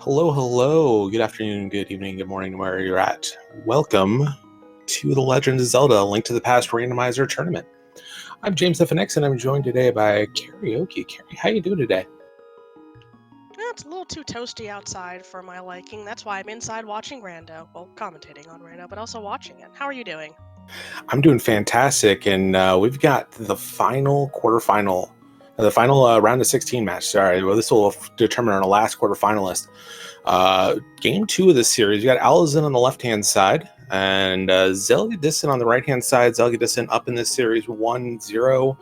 Hello, hello. Good afternoon, good evening, good morning, where you're at. Welcome to The Legend of Zelda: A Link to the Past Randomizer Tournament. I'm James FNX, and I'm joined today by Karaoke. Carrie, how you doing today? It's a little too toasty outside for my liking. That's why I'm inside watching Rando. Well, commentating on Rando, but also watching it. How are you doing? I'm doing fantastic, and we've got the final quarterfinal, the final round of 16 match. Sorry, well, this will determine our last quarterfinalist. Game 2 of this series, you got Alaszun on the left-hand side, and zelgadissan on the right-hand side. Zelgadissan up in this series 1-0.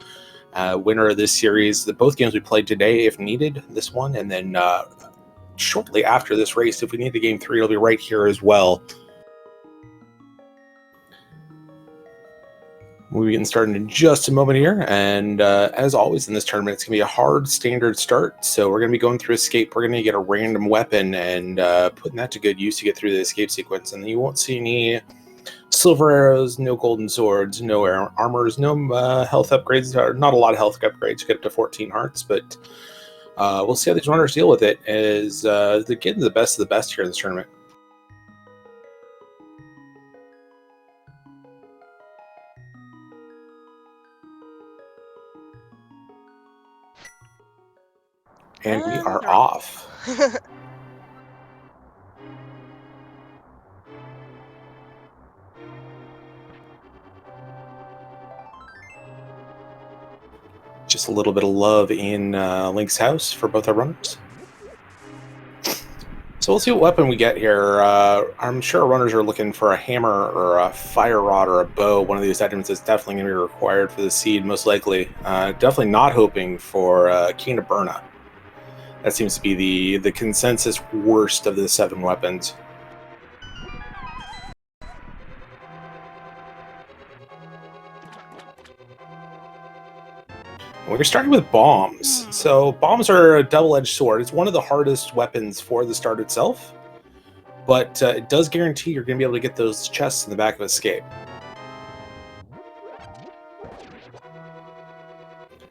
Winner of this series. Both games we played today, if needed, this one, and then shortly after this race, if we need the game 3, it'll be right here as well. We'll be getting started in just a moment here, and as always in this tournament, it's going to be a hard standard start, so we're going to be going through escape. We're going to get a random weapon and putting that to good use to get through the escape sequence, and you won't see any silver arrows, no golden swords, no armors, no health upgrades, or not a lot of health upgrades. You get up to 14 hearts, but we'll see how these runners deal with it, as they're getting the best of the best here in this tournament. And we are They're off. Just a little bit of love in Link's house for both our runners. So we'll see what weapon we get here. I'm sure runners are looking for a hammer or a fire rod or a bow. One of these items is definitely going to be required for the seed, most likely. Definitely not hoping for Keen of Burna. That seems to be the consensus worst of the 7 weapons. We're starting with bombs. So bombs are a double-edged sword. It's one of the hardest weapons for the start itself, but it does guarantee you're going to be able to get those chests in the back of escape.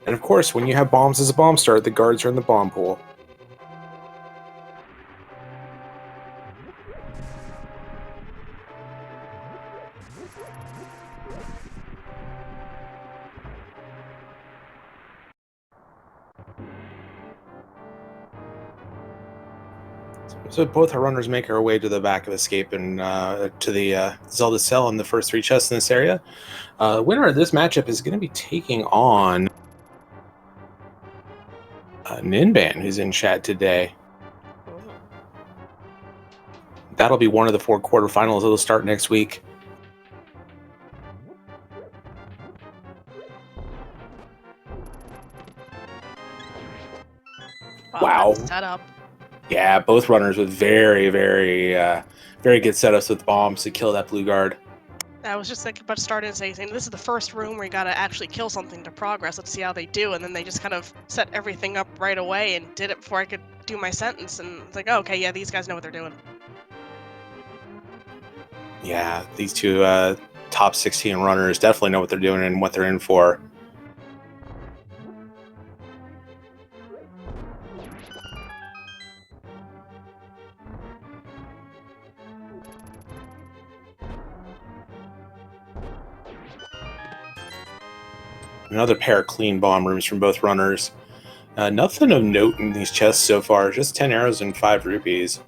And of course, when you have bombs as a bomb start, the guards are in the bomb pool. So both our runners make our way to the back of escape and to the Zelda cell in the first 3 chests in this area. Winner of this matchup is going to be taking on Ninban, who's in chat today. That'll be one of the 4 quarterfinals that'll start next week. Wow. Setup. Yeah, both runners with very, very, very good setups with bombs to kill that blue guard. I was just thinking about starting and saying, this is the first room where you gotta actually kill something to progress. Let's see how they do. And then they just kind of set everything up right away and did it before I could do my sentence. And it's like, oh, okay, yeah, these guys know what they're doing. Yeah, these 2 top 16 runners definitely know what they're doing and what they're in for. Another pair of clean bomb rooms from both runners. Nothing of note in these chests so far, just 10 arrows and 5 rupees.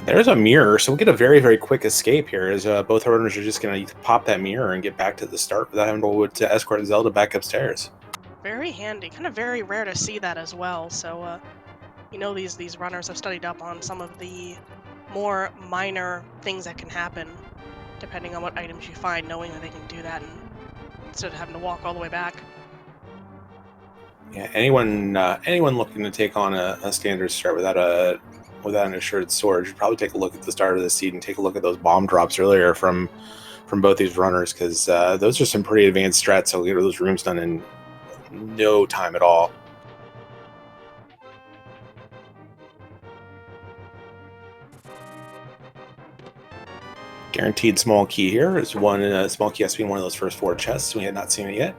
There's a mirror, so we'll get a very, very quick escape here, as both runners are just going to pop that mirror and get back to the start without having to escort Zelda back upstairs. Very handy. Kind of very rare to see that as well. So, these runners have studied up on some of the more minor things that can happen depending on what items you find, knowing that they can do that instead of having to walk all the way back. Yeah, anyone looking to take on a standard start without an assured sword should probably take a look at the start of the seed and take a look at those bomb drops earlier from both these runners, because those are some pretty advanced strats. So get those rooms done in no time at all. Guaranteed small key here is one small key has to be in one of those first 4 chests. We had not seen it yet.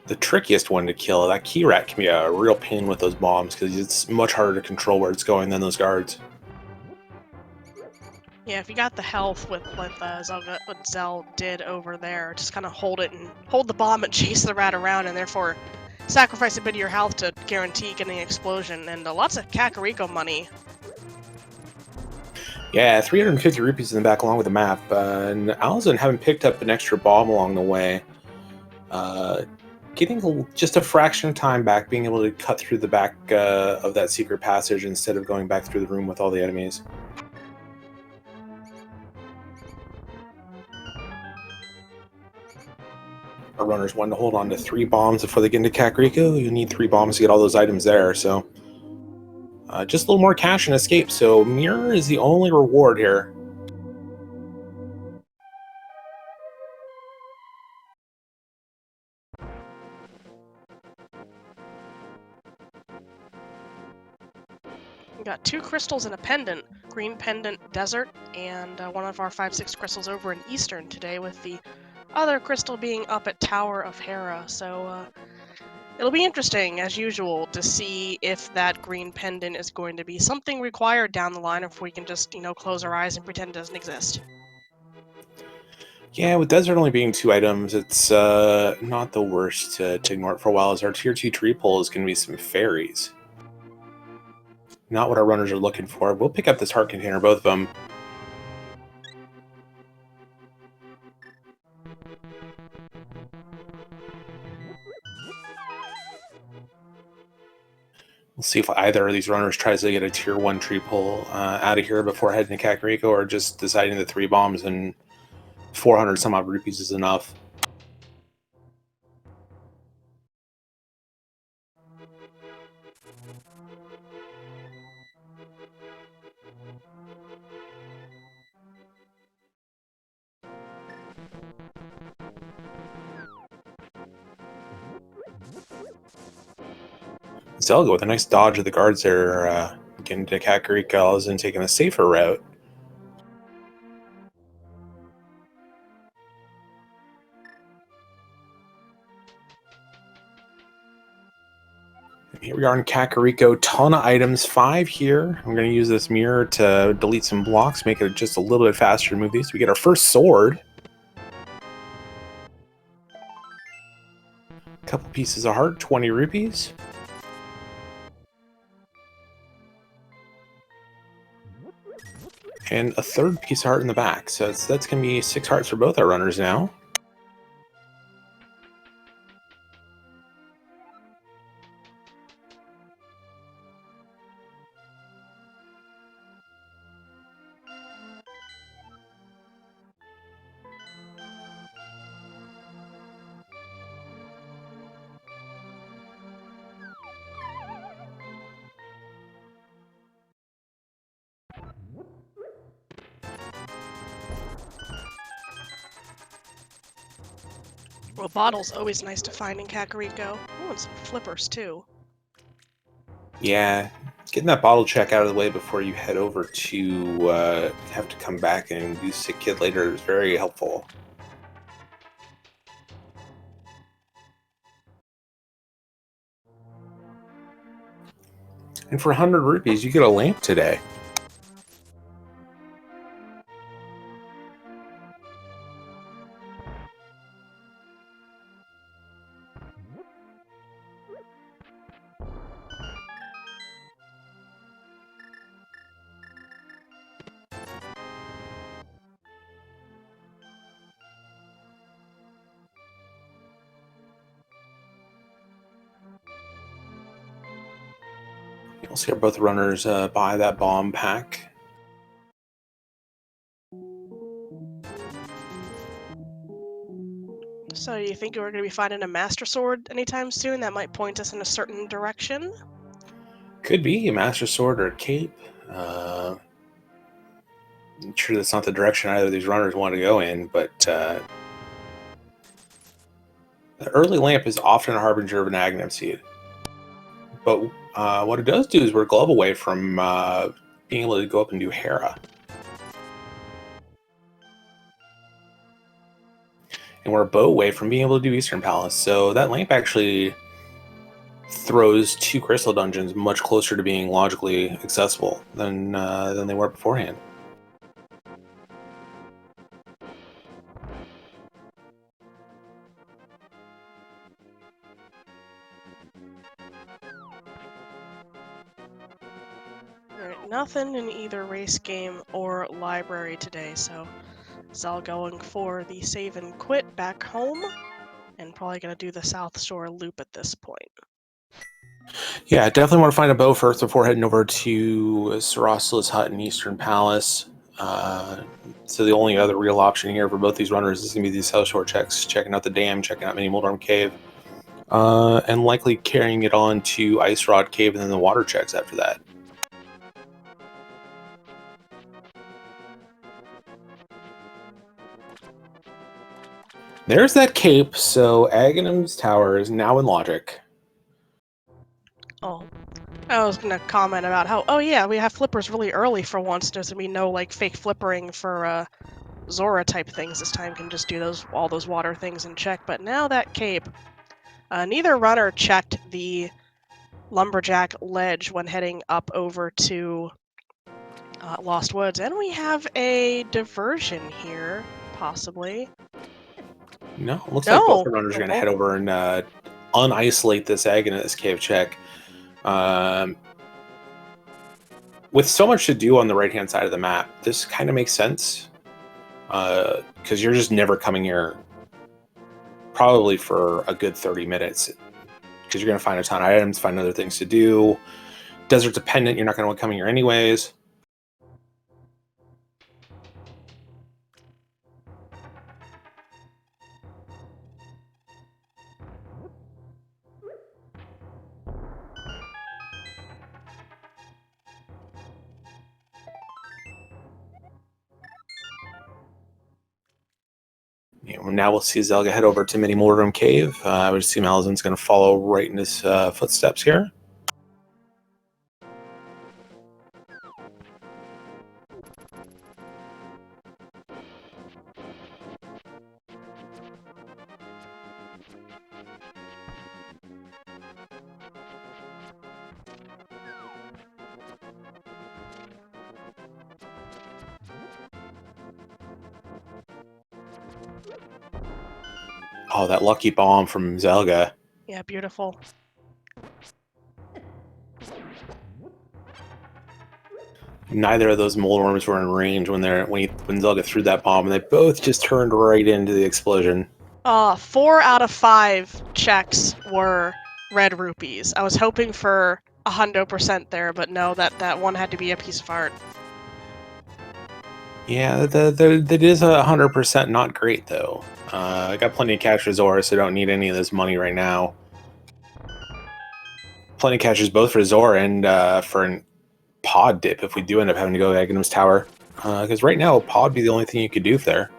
The trickiest one to kill, that key rat, can be a real pain with those bombs because it's much harder to control where it's going than those guards. Yeah, if you got the health with what Zell did over there, just kind of hold the bomb and chase the rat around, and therefore sacrifice a bit of your health to guarantee getting an explosion, and lots of Kakariko money. Yeah, 350 rupees in the back along with the map, and Alaszun having picked up an extra bomb along the way. Getting just a fraction of time back, being able to cut through the back of that secret passage instead of going back through the room with all the enemies. Our runners want to hold on to 3 bombs before they get into Kakariko. You need 3 bombs to get all those items there, so just a little more cash and escape. So mirror is the only reward here. We got 2 crystals and a pendant, green pendant desert, and one of our 5-6 crystals over in Eastern today, with the other crystal being up at Tower of Hera. So it'll be interesting, as usual, to see if that green pendant is going to be something required down the line, or if we can just, close our eyes and pretend it doesn't exist. Yeah, with desert only being 2 items, it's not the worst to ignore it for a while, as our tier 2 tree pull is going to be some fairies. Not what our runners are looking for. We'll pick up this heart container, both of them. We'll see if either of these runners tries to get a tier 1 tree pull out of here before heading to Kakariko, or just deciding the 3 bombs and 400 some odd rupees is enough. Zelga with a nice dodge of the guards there, getting to Kakariko and taking a safer route. Here we are in Kakariko, ton of items, 5 here. I'm going to use this mirror to delete some blocks, make it just a little bit faster to move these. We get our first sword. A couple pieces of heart, 20 rupees. And a third piece of heart in the back. So that's going to be 6 hearts for both our runners now. Well, bottle's always nice to find in Kakariko. Oh, and some flippers, too. Yeah, getting that bottle check out of the way before you head over to have to come back and do Sick Kid later is very helpful. And for 100 rupees, you get a lamp today. You'll see both runners buy that bomb pack. So you think we're going to be finding a Master Sword anytime soon that might point us in a certain direction? Could be a Master Sword or a cape. I'm sure that's not the direction either of these runners want to go in, but the early lamp is often a harbinger of an Agahnim seed. But what it does do is we're a glove away from being able to go up and do Hera. And we're a bow away from being able to do Eastern Palace. So that lamp actually throws 2 crystal dungeons much closer to being logically accessible than they were beforehand. Alright, nothing in either race game or library today, so Zal going for the save and quit back home, and probably going to do the South Shore loop at this point. Yeah, definitely want to find a bow first before heading over to Sarastala's hut in Eastern Palace. So the only other real option here for both these runners is going to be these South Shore checks, checking out the dam, checking out Mini Moldorm Cave, and likely carrying it on to Ice Rod Cave and then the water checks after that. There's that cape, so Aghanim's tower is now in logic. Oh, I was gonna comment about how, oh yeah, we have flippers really early for once. There's gonna be no like fake flippering for Zora type things this time. Can just do all those water things and check. But now that cape, neither runner checked the lumberjack ledge when heading up over to Lost Woods, and we have a diversion here, possibly. No, it looks like both the runners are going to head over and unisolate this Aghanim, this cave check. With so much to do on the right-hand side of the map, this kind of makes sense. Because you're just never coming here probably for a good 30 minutes. Because you're going to find a ton of items, find other things to do. Desert dependent, you're not going to want to come here anyways. Now we'll see Zelga head over to Mini Moldorm Cave. I would assume Alaszun's going to follow right in his footsteps here. Oh, that lucky bomb from Zelga. Yeah, beautiful. Neither of those moldworms were in range when Zelga threw that bomb, and they both just turned right into the explosion. 4 out of 5 checks were red rupees. I was hoping for 100% there, but no, that one had to be a piece of art. Yeah, that is 100% not great, though. I got plenty of cash for Zora, so I don't need any of this money right now. Plenty of caches both for Zora and for an pod dip if we do end up having to go to Aghanim's tower. Because right now, a pod would be the only thing you could do there.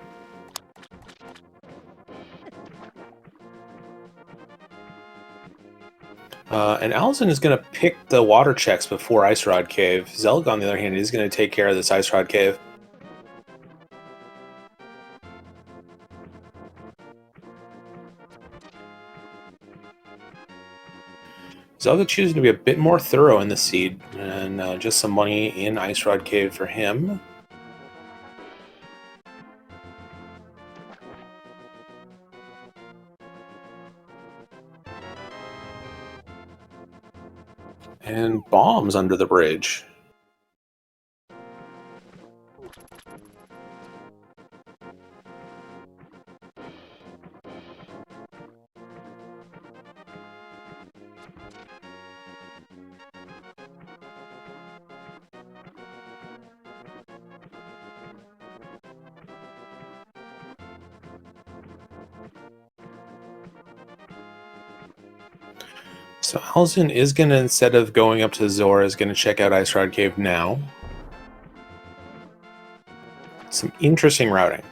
And Alaszun is going to pick the water checks before Ice Rod Cave. Zelga, on the other hand, is going to take care of this Ice Rod Cave. Zelga choosing to be a bit more thorough in the seed, and just some money in Ice Rod Cave for him. And bombs under the bridge. So Alaszun is going to, instead of going up to Zora, is going to check out Ice Rod Cave now. Some interesting routing.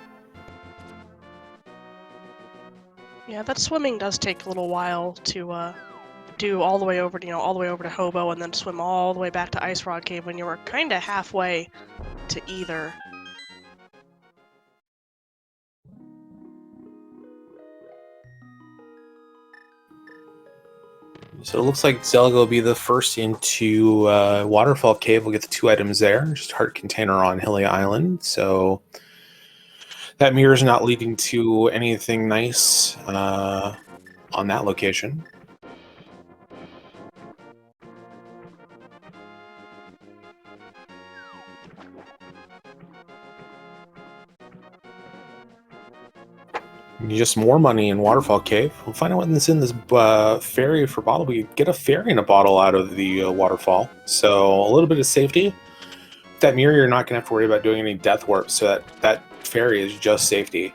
Yeah, that swimming does take a little while to do all the way over, all the way over to Hobo and then swim all the way back to Ice Rod Cave when you were kind of halfway to either. So it looks like Zelga will be the first into Waterfall Cave. We'll get the 2 items there. Just Heart Container on Hilly Island. So that mirror is not leading to anything nice on that location. Just more money in Waterfall Cave. We'll find out what's in this ferry for bottle. We get a ferry in a bottle out of the waterfall. So a little bit of safety. With that mirror, you're not going to have to worry about doing any death warps. So that ferry is just safety.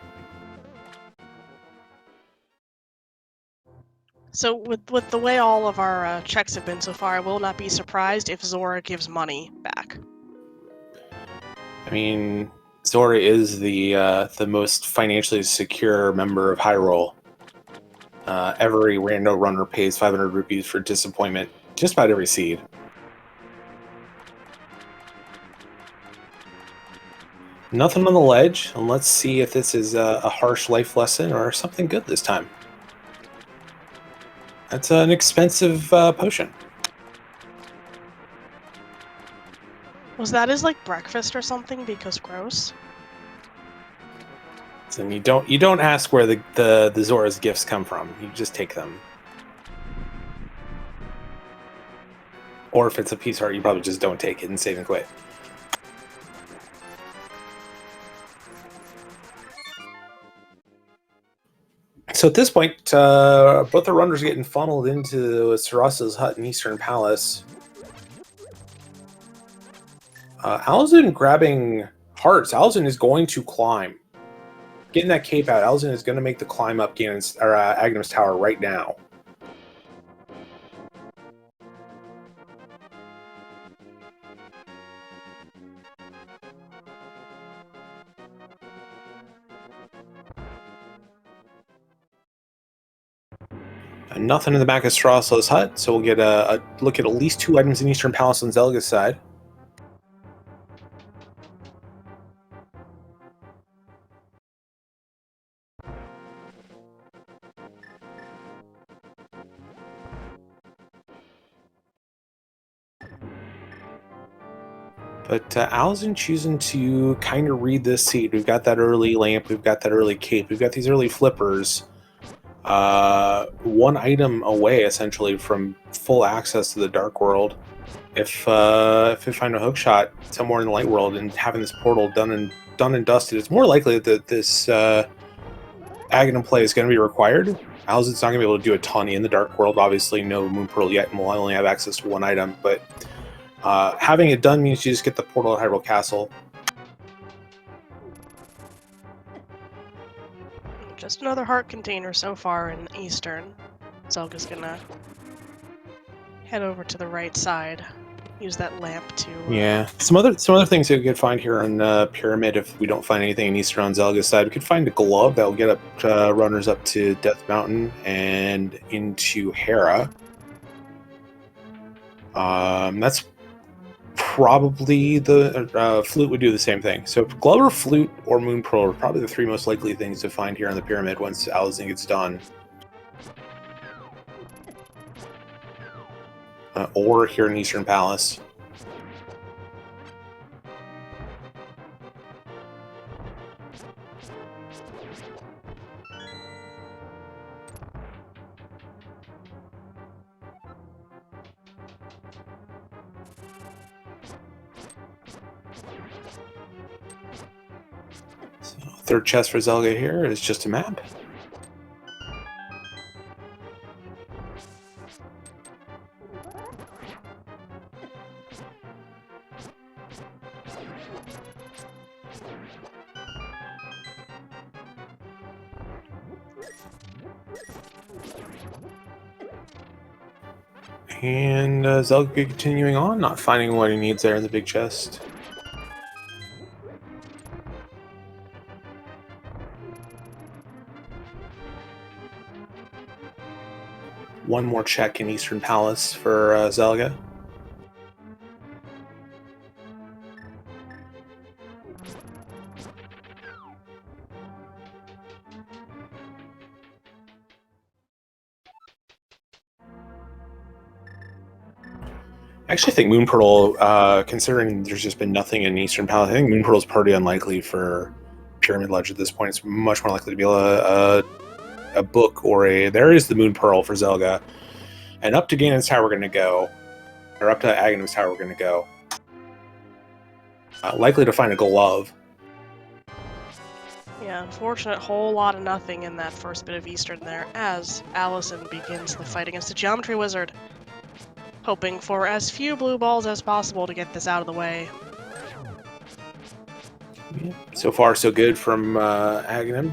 So with the way all of our checks have been so far, I will not be surprised if Zora gives money back. I mean, Zora is the most financially secure member of High Roll. Every rando runner pays 500 rupees for disappointment. Just about every seed. Nothing on the ledge, and let's see if this is a harsh life lesson or something good this time. That's an expensive potion. Was that as like breakfast or something? Because gross. And you don't ask where the Zora's gifts come from. You just take them. Or if it's a piece heart, you probably just don't take it and save it away. So at this point, both the runners are getting funneled into Sarasa's hut in Eastern Palace. Alaszun grabbing hearts. Alaszun is going to climb. Getting that cape out, Alaszun is going to make the climb up Agahnim's tower right now. And nothing in the back of Sarasa's hut, so we'll get a look at least 2 items in Eastern Palace on Zelga's side. But Alaszun choosing to kind of read this seed. We've got that early lamp, we've got that early cape, we've got these early flippers. 1 item away, essentially, from full access to the Dark World. If we find a hookshot somewhere in the Light World and having this portal done and dusted, it's more likely that this Agahnim play is going to be required. Alaszun's not going to be able to do a ton in the Dark World. Obviously, no Moon Pearl yet, and we'll only have access to 1 item, but having it done means you just get the portal at Hyrule Castle. Just another heart container so far in Eastern. Zelga's gonna head over to the right side. Use that lamp to... Yeah, some other things that we could find here on Pyramid if we don't find anything in Eastern on Zelga's side. We could find a glove that will get up runners up to Death Mountain and into Hera. That's probably the flute would do the same thing. So glove or flute or moon pearl are probably the 3 most likely things to find here on the pyramid once Alaszun gets done. Or here in Eastern Palace. So, 3rd chest for Zelga here is just a map. And Zelga continuing on, not finding what he needs there in the big chest. One more check in Eastern Palace for Zelga. I actually think Moon Pearl, considering there's just been nothing in Eastern Palace, I think Moon Pearl is pretty unlikely for Pyramid Ledge at this point. It's much more likely to be a book or a... There is the Moon Pearl for Zelga. And up to Ganon's Tower we're going to go. Or up to Aghahnim's Tower we're going to go. Likely to find a glove. Yeah, unfortunate whole lot of nothing in that first bit of Eastern there, as Alaszun begins the fight against the Geometry Wizard, hoping for as few blue balls as possible to get this out of the way. Yeah. So far, so good from Agahnim.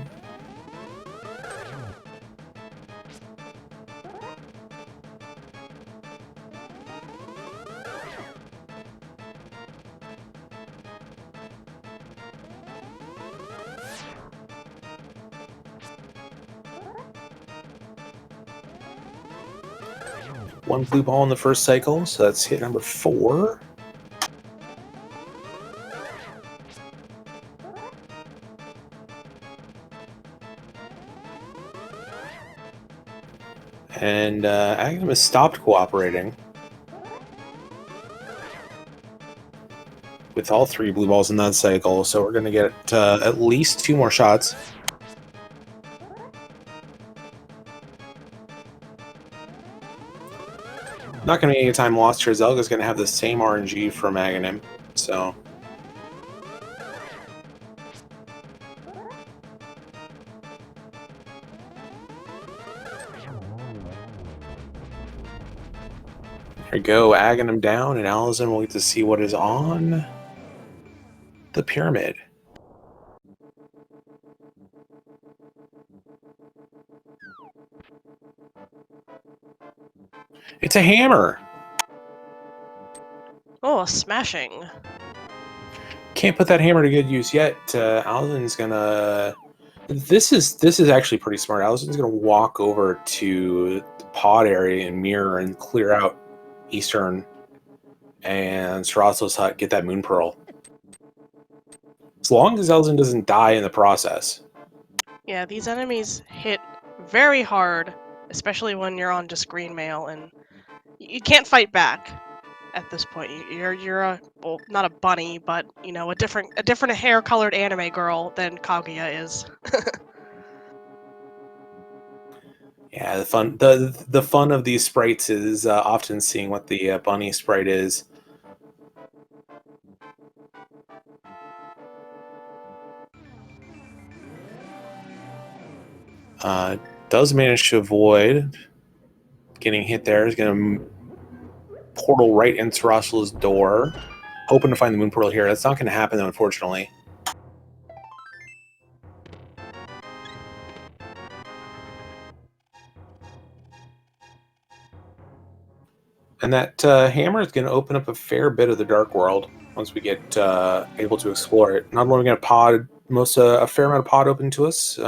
One blue ball in the first cycle, so that's hit number 4. And Agahnim has stopped cooperating. With all 3 blue balls in that cycle, so we're going to get at least 2 more shots. Not going to be any time lost here. Zelga's going to have the same RNG from Agahnim, so... There we go, Agahnim down, and Alaszun will get to see what is on the pyramid. It's a hammer! Oh, smashing. Can't put that hammer to good use yet. Alaszun's gonna... This is actually pretty smart. Alaszun's gonna walk over to the pod area and mirror and clear out Eastern and Saraslo's hut, get that Moon Pearl. As long as Alaszun doesn't die in the process. Yeah, these enemies hit very hard, especially when you're on just green mail, and you can't fight back at this point. You're a, well, not a bunny, but you know, a different hair-colored anime girl than Kaguya is. Yeah, the fun of these sprites is often seeing what the bunny sprite is. Does manage to avoid getting hit there. Is going to portal right into Russell's door. Hoping to find the Moon Pearl here. That's not going to happen, though, unfortunately. And that hammer is going to open up a fair bit of the Dark World once we get able to explore it. Not only going to pod a fair amount of pod open to us.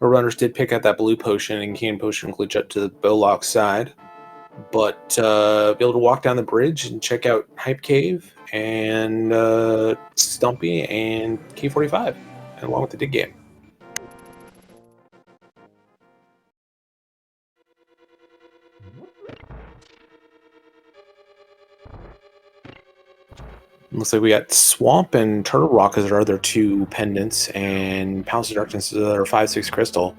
Our runners did pick out that blue potion and cane potion glitch up to the Bowlock side. But be able to walk down the bridge and check out Hype Cave and Stumpy and K45, and along with the dig game. Looks like we got Swamp and Turtle Rock as our other 2 pendants, and Palace of Darkness is our 5/6 crystal.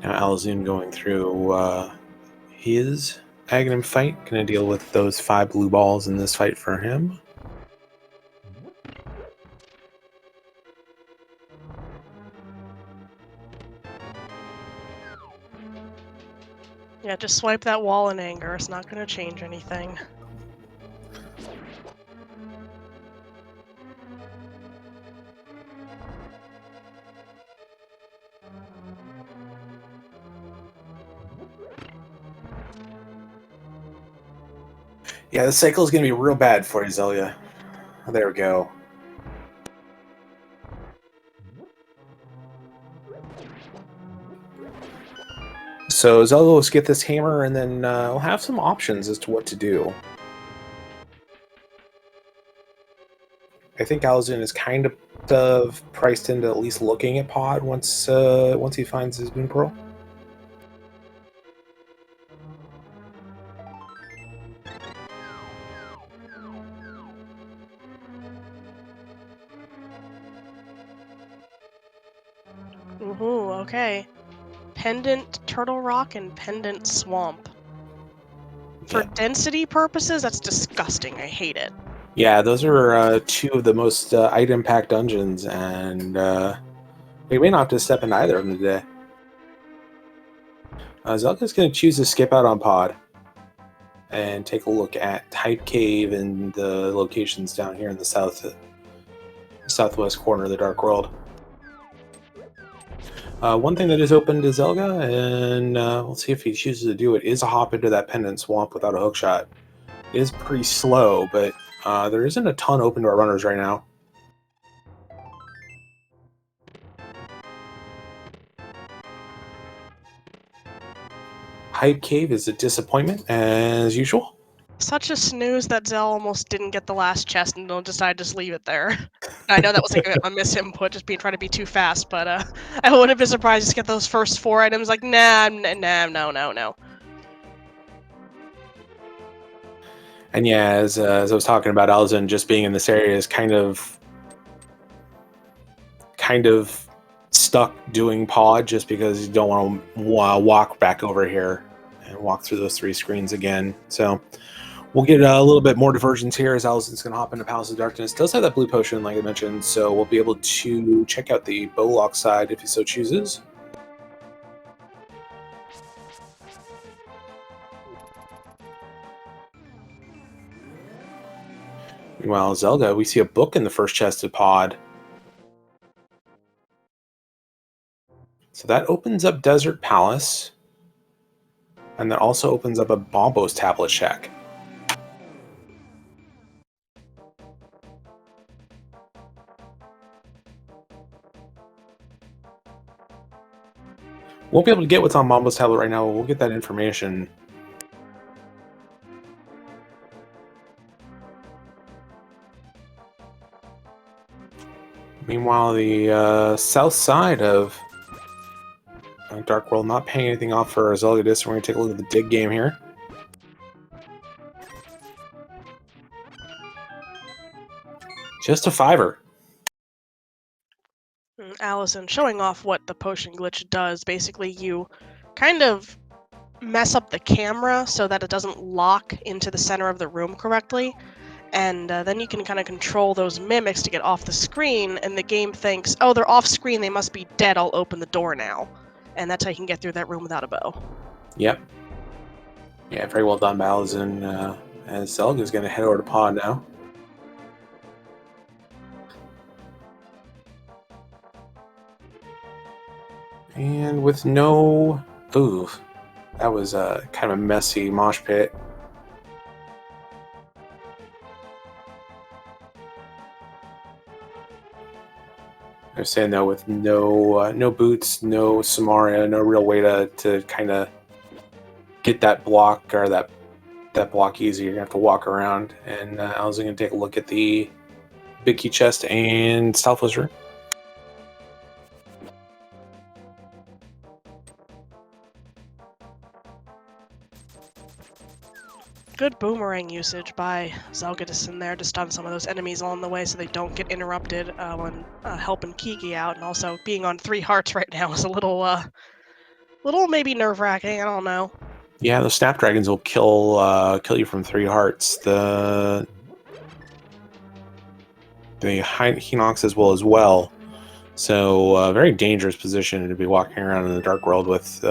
Now Alaszun going through his Agahnim fight. Gonna deal with those 5 blue balls in this fight for him. Yeah, just swipe that wall in anger. It's not going to change anything. Yeah, the cycle is going to be real bad for you, Zelga. There we go. So Zelga will get this hammer, and then we'll have some options as to what to do. I think Alaszun is kind of priced into at least looking at Pod once he finds his Moon Pearl. Ooh, okay. Pendant Turtle Rock and Pendant Swamp. For density purposes, that's disgusting. I hate it. Yeah, those are 2 of the most item-packed dungeons, and we may not have to step into either of them today. Zelga's going to choose to skip out on Pod and take a look at Type Cave and the locations down here in the southwest corner of the Dark World. One thing that is open to Zelga, and we'll see if he chooses to do it, is a hop into that Pendant Swamp without a hookshot. It is pretty slow, but there isn't a ton open to our runners right now. Hype Cave is a disappointment, as usual. Such a snooze that Zell almost didn't get the last chest and decided to just leave it there. I know that was like a misinput, just trying to be too fast, but I wouldn't have been surprised to get those first 4 items. Like, nah, no. And yeah, as I was talking about, Alaszun just being in this area is kind of stuck doing Pod just because you don't want to walk back over here and walk through those 3 screens again. So we'll get a little bit more diversions here as Alaszun's going to hop into Palace of Darkness. Does have that blue potion, like I mentioned, so we'll be able to check out the Bowlock side if he so chooses. Meanwhile, Zelga, we see a book in the first chest of Pod. So that opens up Desert Palace, and that also opens up a Bombos tablet shack. Won't be able to get what's on Bombos tablet right now, but we'll get that information. Meanwhile, the south side of Dark World not paying anything off for Zelgadis. We're going to take a look at the dig game here. Just a 5er. Alaszun showing off what the potion glitch does. Basically, you kind of mess up the camera so that it doesn't lock into the center of the room correctly. And then you can kind of control those mimics to get off the screen, and the game thinks, oh, they're off screen, they must be dead, I'll open the door now. And that's how you can get through that room without a bow. Yep. Yeah, very well done, Alaszun. As Zelga's going to head over to Pod now. And with no... Ooh, that was kind of a messy mosh pit. I was saying though, with no boots, no Samaria, no real way to kind of get that block or that block easy. You're gonna have to walk around. And I was gonna take a look at the big key chest and Stealth Wizard. Good boomerang usage by zelgadissan there to stun some of those enemies along the way so they don't get interrupted when helping Kiki out. And also being on 3 hearts right now is a little maybe nerve-wracking, I don't know. Yeah, the snapdragons will kill you from 3 hearts. The Hinox as well. So very dangerous position to be walking around in the dark world with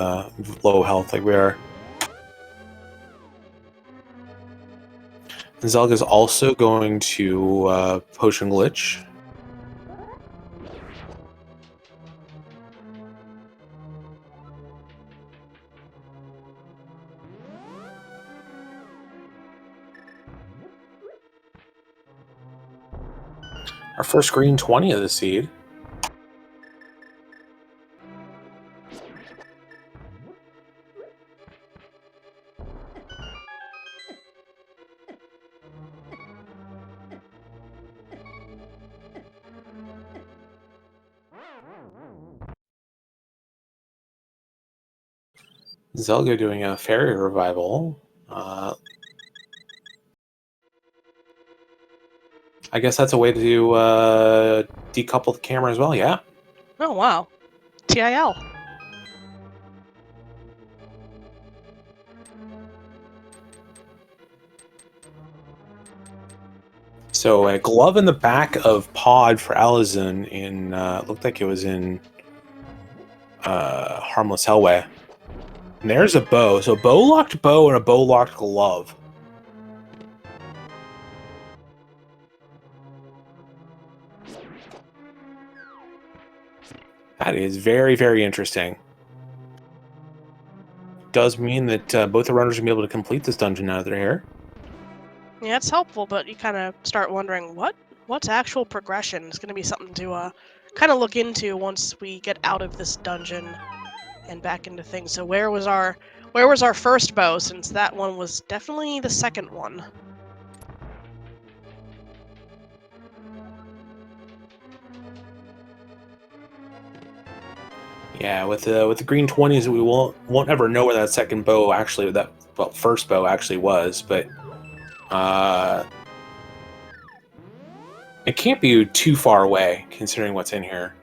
low health like we are. Zelga's also going to Potion Glitch. Our first green 20 of the seed. Zelga doing a fairy revival. I guess that's a way to decouple the camera as well, yeah. Oh, wow. TIL. So a glove in the back of pod for Alaszun in, looked like it was in Harmless Hellway. And there's a bow. So bow-locked bow and a bow-locked glove. That is very, very interesting. Does mean that both the runners are going to be able to complete this dungeon now that they're here. Yeah, it's helpful, but you kind of start wondering what's actual progression. It's going to be something to kind of look into once we get out of this dungeon and back into things. So where was our first bow, since that one was definitely the second one? Yeah, with the green 20s, we won't ever know where that second bow actually, first bow actually was, but it can't be too far away considering what's in here.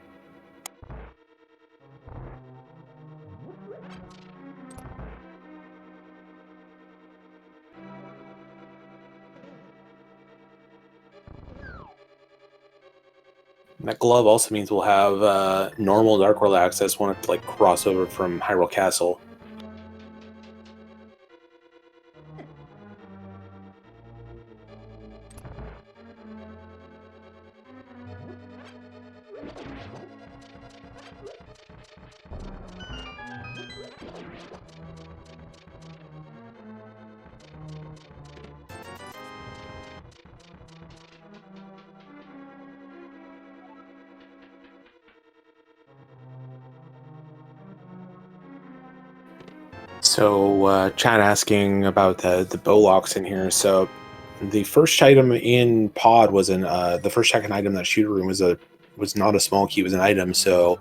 And that glove also means we'll have normal Dark World access when it cross over from Hyrule Castle. So, chat asking about the bow locks in here. So, the first item in pod was the first second item in that shooter room was not a small key, it was an item. So,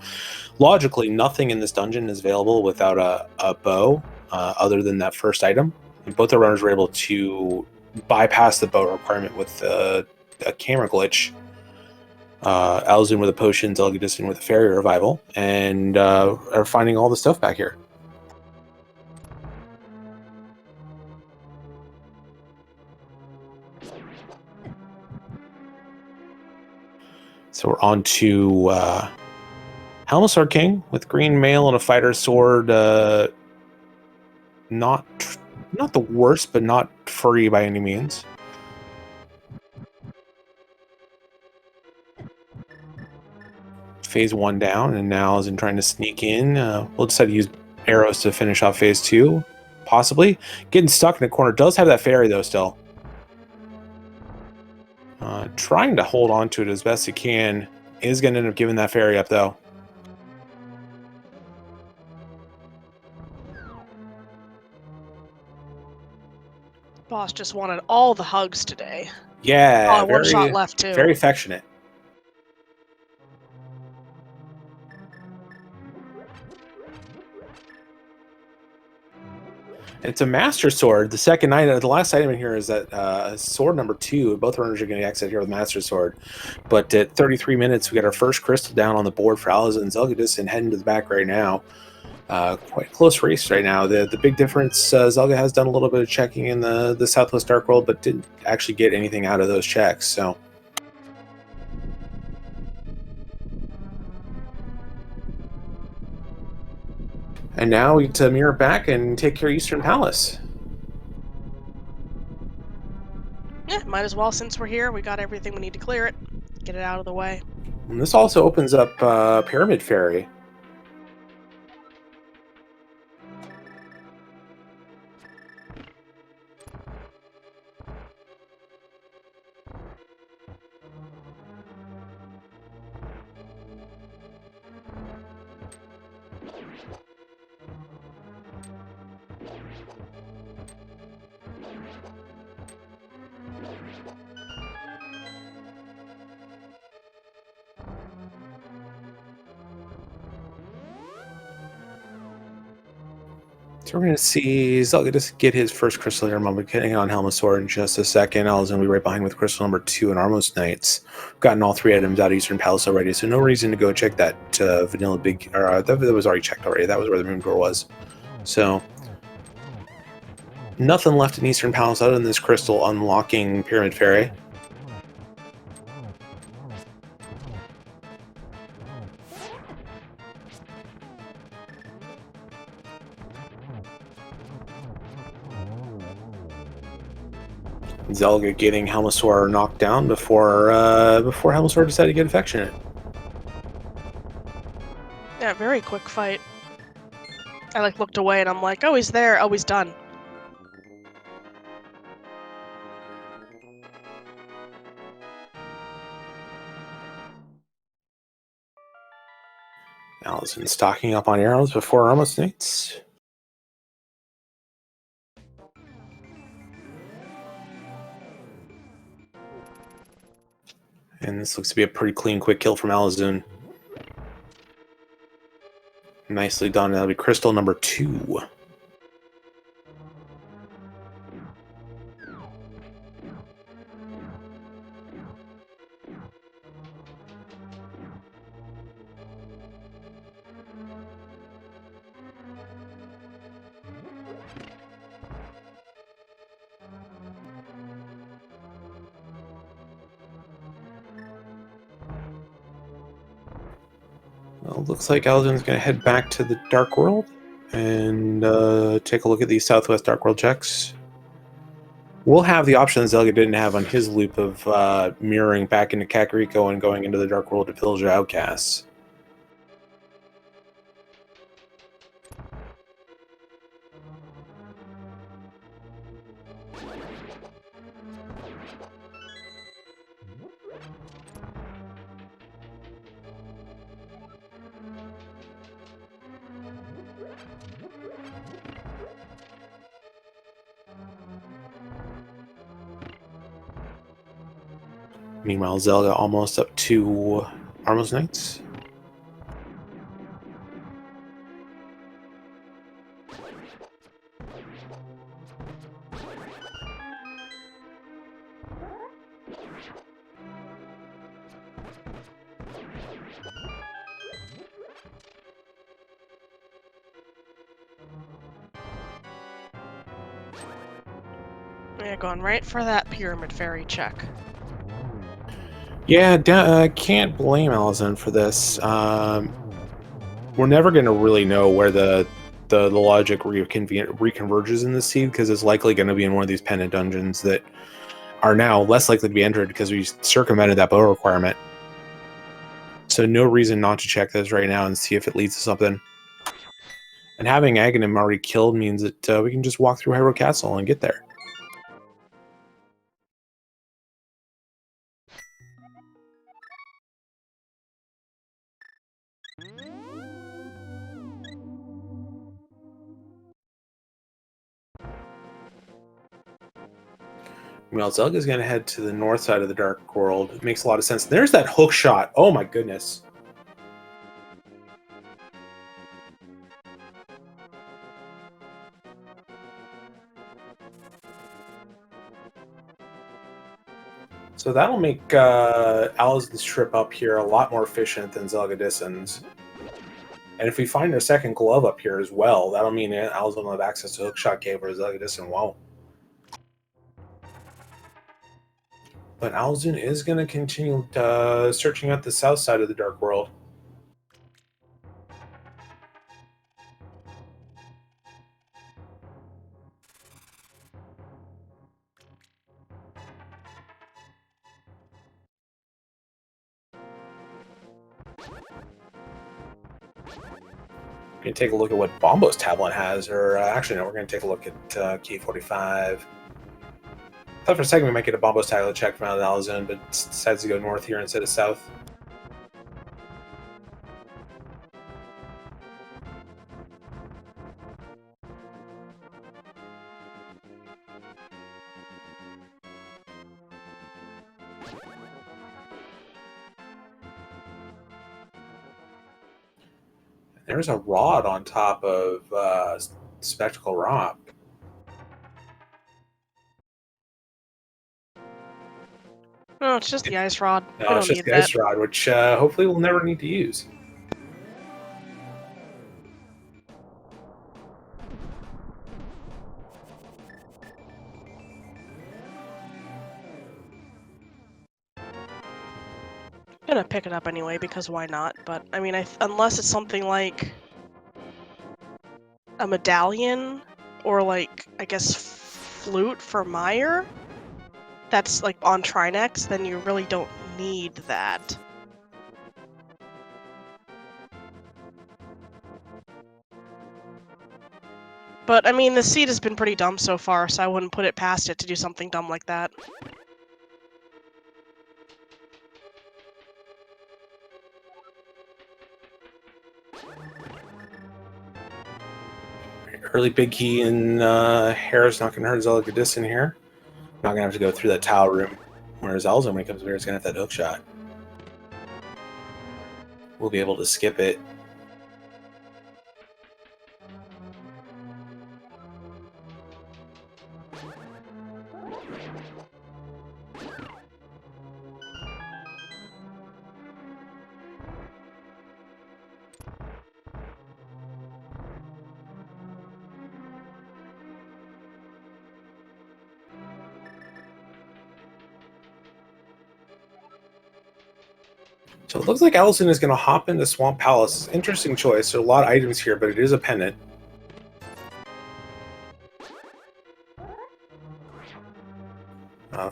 logically, nothing in this dungeon is available without a bow, other than that first item. And both the runners were able to bypass the bow requirement with a camera glitch. Alaszun with a potion, zelgadissan with a fairy revival, and are finding all the stuff back here. So we're on to Helm Sword King with green mail and a fighter's sword. Not the worst, but not free by any means. Phase 1 down, and now as in trying to sneak in. We'll decide to use arrows to finish off Phase 2, possibly. Getting stuck in a corner. Does have that fairy, though, still. Trying to hold on to it as best he can. Is going to end up giving that fairy up, though. Boss just wanted all the hugs today. Yeah, one shot left, too. Very affectionate. It's a Master Sword. The second item, the last item in here is that sword number 2. Both runners are going to exit here with Master Sword. But at 33 minutes, we got our first crystal down on the board for Alaszun and zelgadissan heading to the back right now. Quite a close race right now. The big difference, Zelga has done a little bit of checking in the Southwest Dark World, but didn't actually get anything out of those checks. So. And now we get to mirror back and take care of Eastern Palace. Yeah, might as well since we're here. We got everything we need to clear it. Get it out of the way. And this also opens up Pyramid Ferry. So we're going to see Zelga just get his first Crystal here moment, getting on Helmasaur in just a second. Alaszun will be right behind with Crystal number 2 and Armos Knights. We've gotten all 3 items out of Eastern Palace already, so no reason to go check that vanilla big... Or that was already checked already. That was where the room door was. So nothing left in Eastern Palace other than this Crystal unlocking Pyramid Ferry. Zelga getting Helmasaur knocked down before Helmasaur decided to get affectionate. Yeah, very quick fight. I looked away and I'm like, oh, he's there. Oh, he's done. Alaszun stocking up on arrows before Armos Knights. And this looks to be a pretty clean, quick kill from Alaszun. Nicely done. That'll be Crystal number 2. Well, looks like Alaszun's going to head back to the Dark World and take a look at these Southwest Dark World checks. We'll have the option that Zelga didn't have on his loop of mirroring back into Kakariko and going into the Dark World to pillage outcasts. Meanwhile, Zelga almost up to Armos Knights. Yeah, going right for that Pyramid Ferry check. Yeah, can't blame Alaszun for this. We're never going to really know where the logic reconverges in this seed, because it's likely going to be in one of these pendant dungeons that are now less likely to be entered because we circumvented that bow requirement. So no reason not to check this right now and see if it leads to something. And having Agahnim already killed means that we can just walk through Hera Castle and get there. Well, Zelga's going to head to the north side of the Dark World. It makes a lot of sense. There's that hook shot. Oh my goodness. So that'll make Alaszun's trip up here a lot more efficient than zelgadissan's. And if we find a second glove up here as well, that'll mean Alaszun will have access to Hookshot Cave or zelgadissan won't. But Alaszun is going to continue searching out the south side of the Dark World. Going to take a look at what Bombo's tablet has, or actually, no, we're going to take a look at K45. I thought for a second we might get a Bombo's tablet check from Alaszun, but decides to go north here instead of south. There's a rod on top of Spectacle Rock. Oh, it's just the ice rod. We No, it's don't just need the that. ice rod, which hopefully we'll never need to use. I'm gonna pick it up anyway, because why not? But, I mean, unless it's something like a medallion, or like, I guess, flute for Meyer, that's like on Trinex, then you really don't need that. But, I mean, the seed has been pretty dumb so far, so I wouldn't put it past it to do something dumb like that. Early big key in Hera's not going to hurt zelgadissan here. Not going to have to go through that tile room. Whereas Alaszun, when he comes here, is going to have that hook shot. We'll be able to skip it. So it looks like Alaszun is going to hop into Swamp Palace. Interesting choice. There are a lot of items here, but it is a pendant.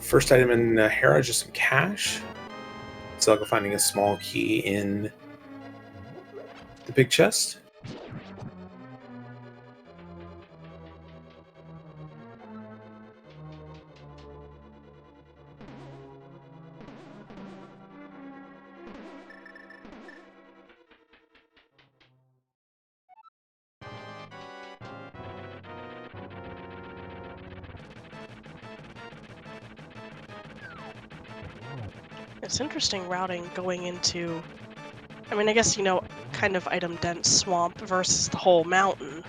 First item in Hera, just some cash. So I'll go finding a small key in the big chest. It's interesting routing going into, I mean, I guess, you know, kind of item-dense swamp versus the whole mountain.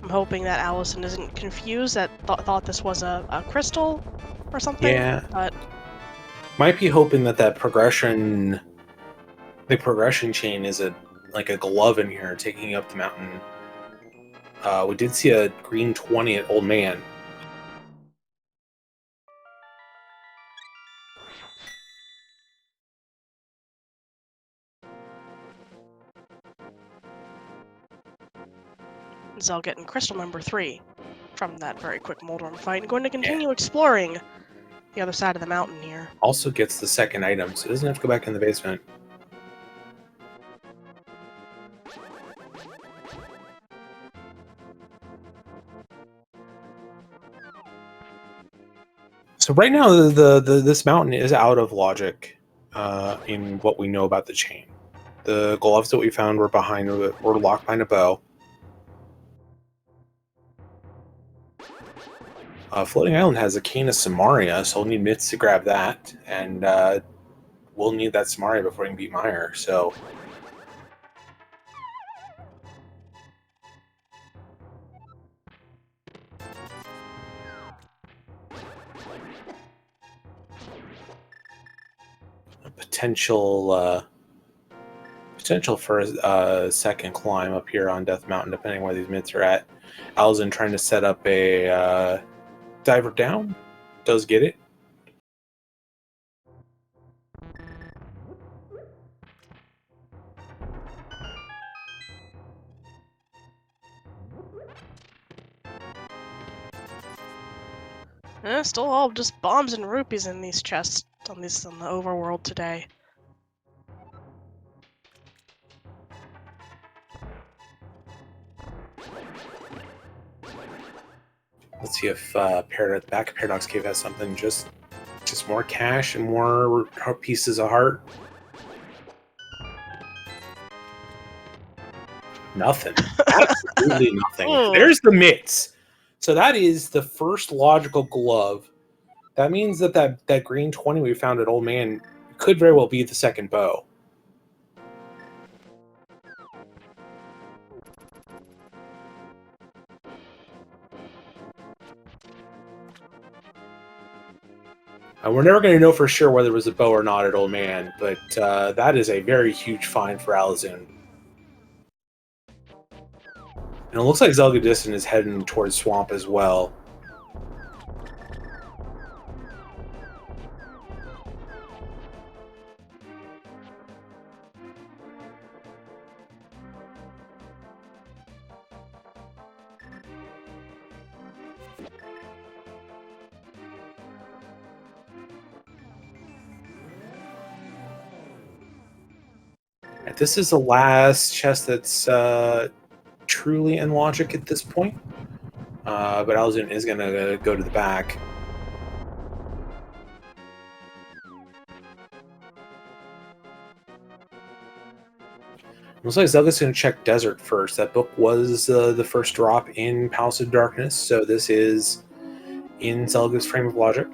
I'm hoping that Alaszun isn't confused, that thought this was a crystal or something. Yeah. But Might be hoping that the progression chain is like a glove in here taking up the mountain. We did see a green 20 at Old Man. Zell getting crystal number 3 from that very quick Moldorm fight, and going to continue exploring the other side of the mountain here. Also gets the second item, so it doesn't have to go back in the basement. So right now, this mountain is out of logic in what we know about the chain. The gloves that we found were locked behind a bow. Floating Island has a cane of Samaria, so we'll need Myths to grab that, and we'll need that Samaria before we can beat Meyer. So a potential Potential for a second climb up here on Death Mountain, depending where these mitts are at. Alaszun trying to set up a diver down. Does get it. Still all just bombs and rupees in these chests on the overworld today. Let's see if the back of Paradox Cave has something. Just more cash and more pieces of heart. Nothing. Absolutely nothing. There's the mitts. So that is the first logical glove. That means that green 20 we found at Old Man could very well be the second bow. We're never going to know for sure whether it was a bow or not at Old Man, but that is a very huge find for Alaszun. And it looks like Zelgadissan is heading towards Swamp as well. This is the last chest that's truly in logic at this point. But Alaszun is going to go to the back. Looks like Zelga's going to check Desert first. That book was the first drop in Palace of Darkness, so this is in Zelga's frame of logic.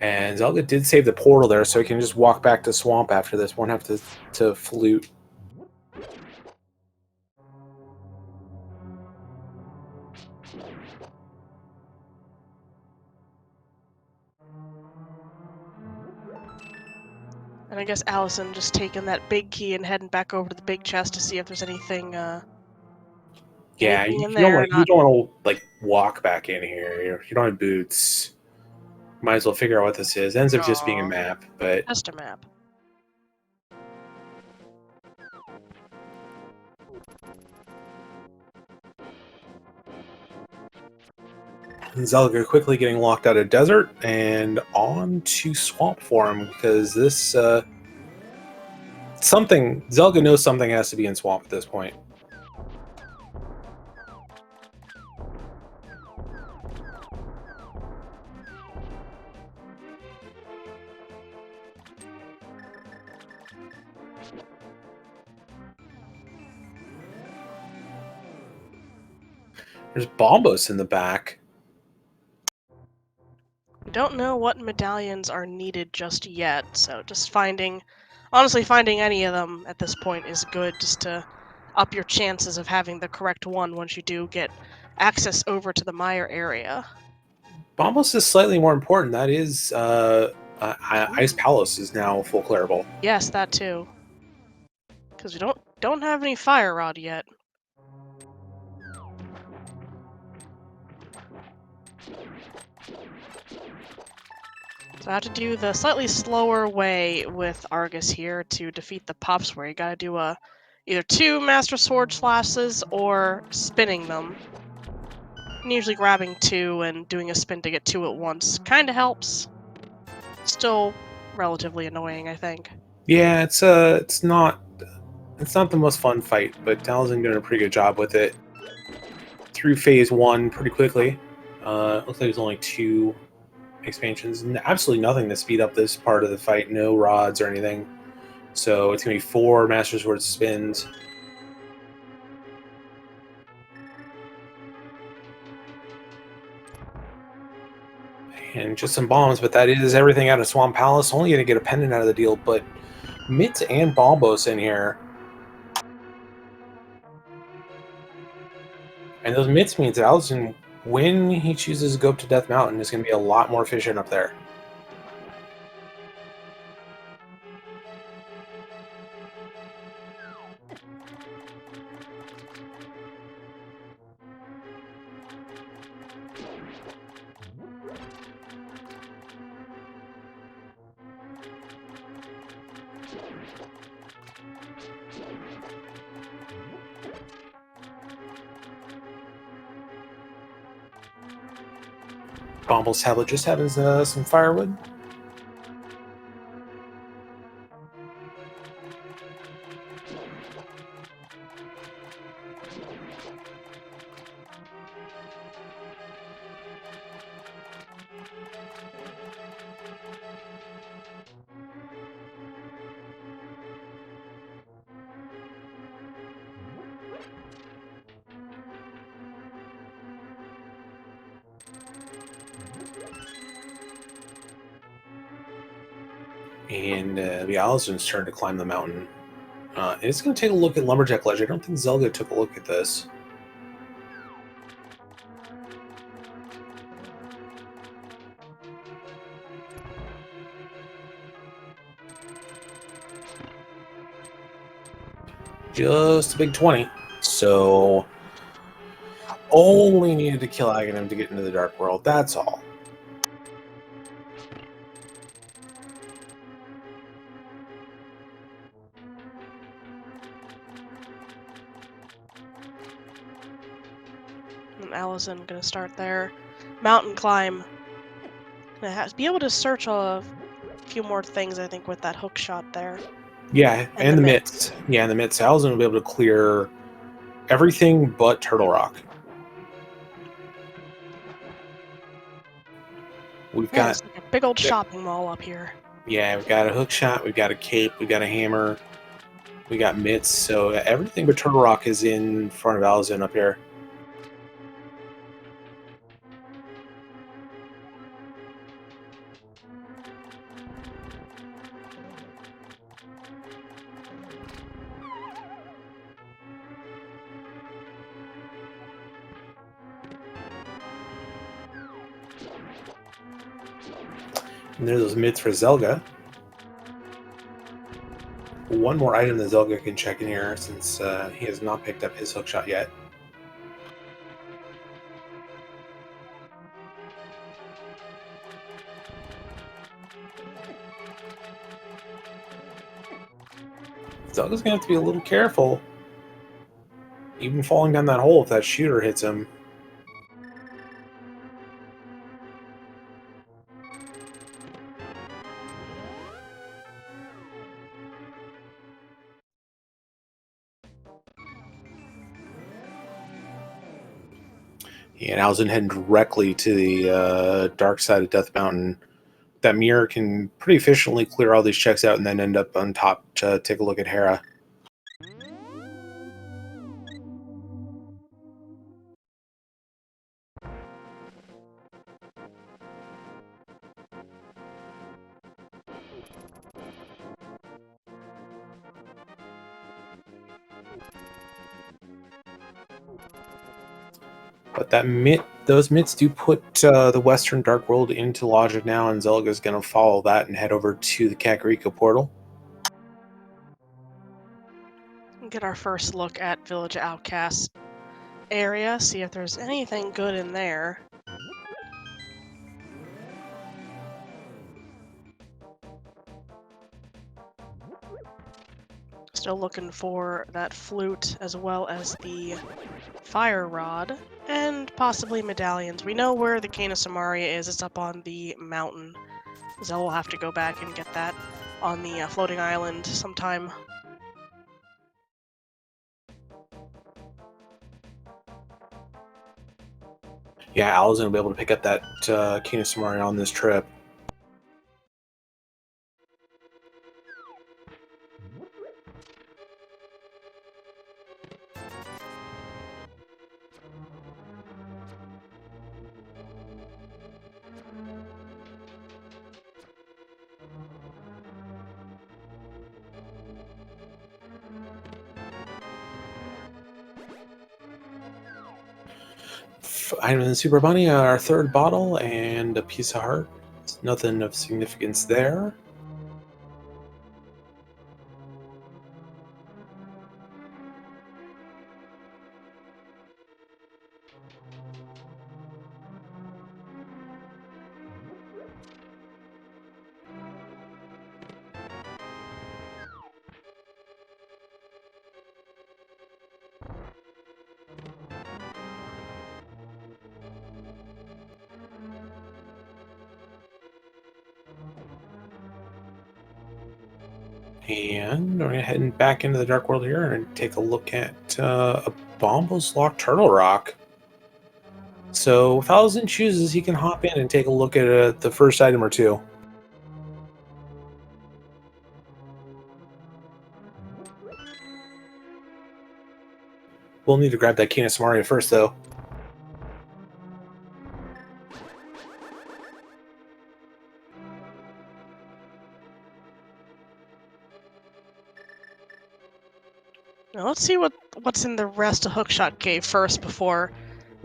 And Zelga did save the portal there, so he can just walk back to Swamp after this. Won't have to flute. And I guess Alaszun just taking that big key and heading back over to the big chest to see if there's anything. Yeah, anything you don't want to like walk back in here. You don't have boots. Might as well figure out what this is. Ends up just being a map, but just a map. Zelga quickly getting locked out of Desert and on to Swamp for him because this Zelga knows something has to be in Swamp at this point. There's Bombos in the back. We don't know what medallions are needed just yet, so just honestly finding any of them at this point is good, just to up your chances of having the correct one once you do get access over to the Mire area. Bombos is slightly more important. That is, Ice Palace is now full clearable. Yes, that too. Because we don't have any Fire Rod yet. So I have to do the slightly slower way with Argus here to defeat the pups, where you gotta do either 2 Master Sword slashes or spinning them. And usually grabbing 2 and doing a spin to get 2 at once kinda helps. Still relatively annoying, I think. Yeah, it's not the most fun fight, but Alaszun doing a pretty good job with it. Through phase 1 pretty quickly. Looks like there's only 2 expansions. Absolutely nothing to speed up this part of the fight. No rods or anything. So it's going to be 4 Master Sword spins. And just some bombs, but that is everything out of Swamp Palace. Only going to get a pendant out of the deal, but Mitts and Bombos in here. And those mitts means that Alaszun, when he chooses to go up to Death Mountain, is going to be a lot more efficient up there. Bomble's tablet just having some firewood. And the Alaszun's turn to climb the mountain. And it's going to take a look at Lumberjack Ledge. I don't think Zelga took a look at this. Just a big 20. So only needed to kill Agahnim to get into the Dark World. That's all. And Alaszun gonna start there. Mountain climb. Gonna have to be able to search a few more things, I think, with that hook shot there. Yeah, and the mitts. Yeah, and the mitts. Alaszun will be able to clear everything but Turtle Rock. We've got it's like a big old shopping mall up here. Yeah, we've got a hook shot, we've got a cape, we've got a hammer, we got mitts. So everything but Turtle Rock is in front of Alaszun up here. And there's those mitts for Zelga. One more item that Zelga can check in here, since he has not picked up his hookshot yet. Zelga's gonna have to be a little careful. Even falling down that hole if that shooter hits him. And Alaszun heading directly to the dark side of Death Mountain. That mirror can pretty efficiently clear all these checks out and then end up on top to take a look at Hera. But those mitts do put the Western Dark World into logic now, and Zelga's going to follow that and head over to the Kakariko portal. Get our first look at Village Outcast area, see if there's anything good in there. Still looking for that flute as well as the fire rod and possibly medallions. We know where the Cane of Samaria is. It's up on the mountain. Zell will have to go back and get that on the floating island sometime. Yeah, Alaszun will be able to pick up that Cane of Samaria on this trip. item in the Super Bunny, our third bottle, and a piece of heart. There's nothing of significance there. And we're going to head back into the Dark World here and take a look at a Bombos Lock Turtle Rock. So if Alaszun chooses, he can hop in and take a look at the first item or two. We'll need to grab that Kina Samaria first, though. Now let's see what's in the rest of Hookshot Cave first before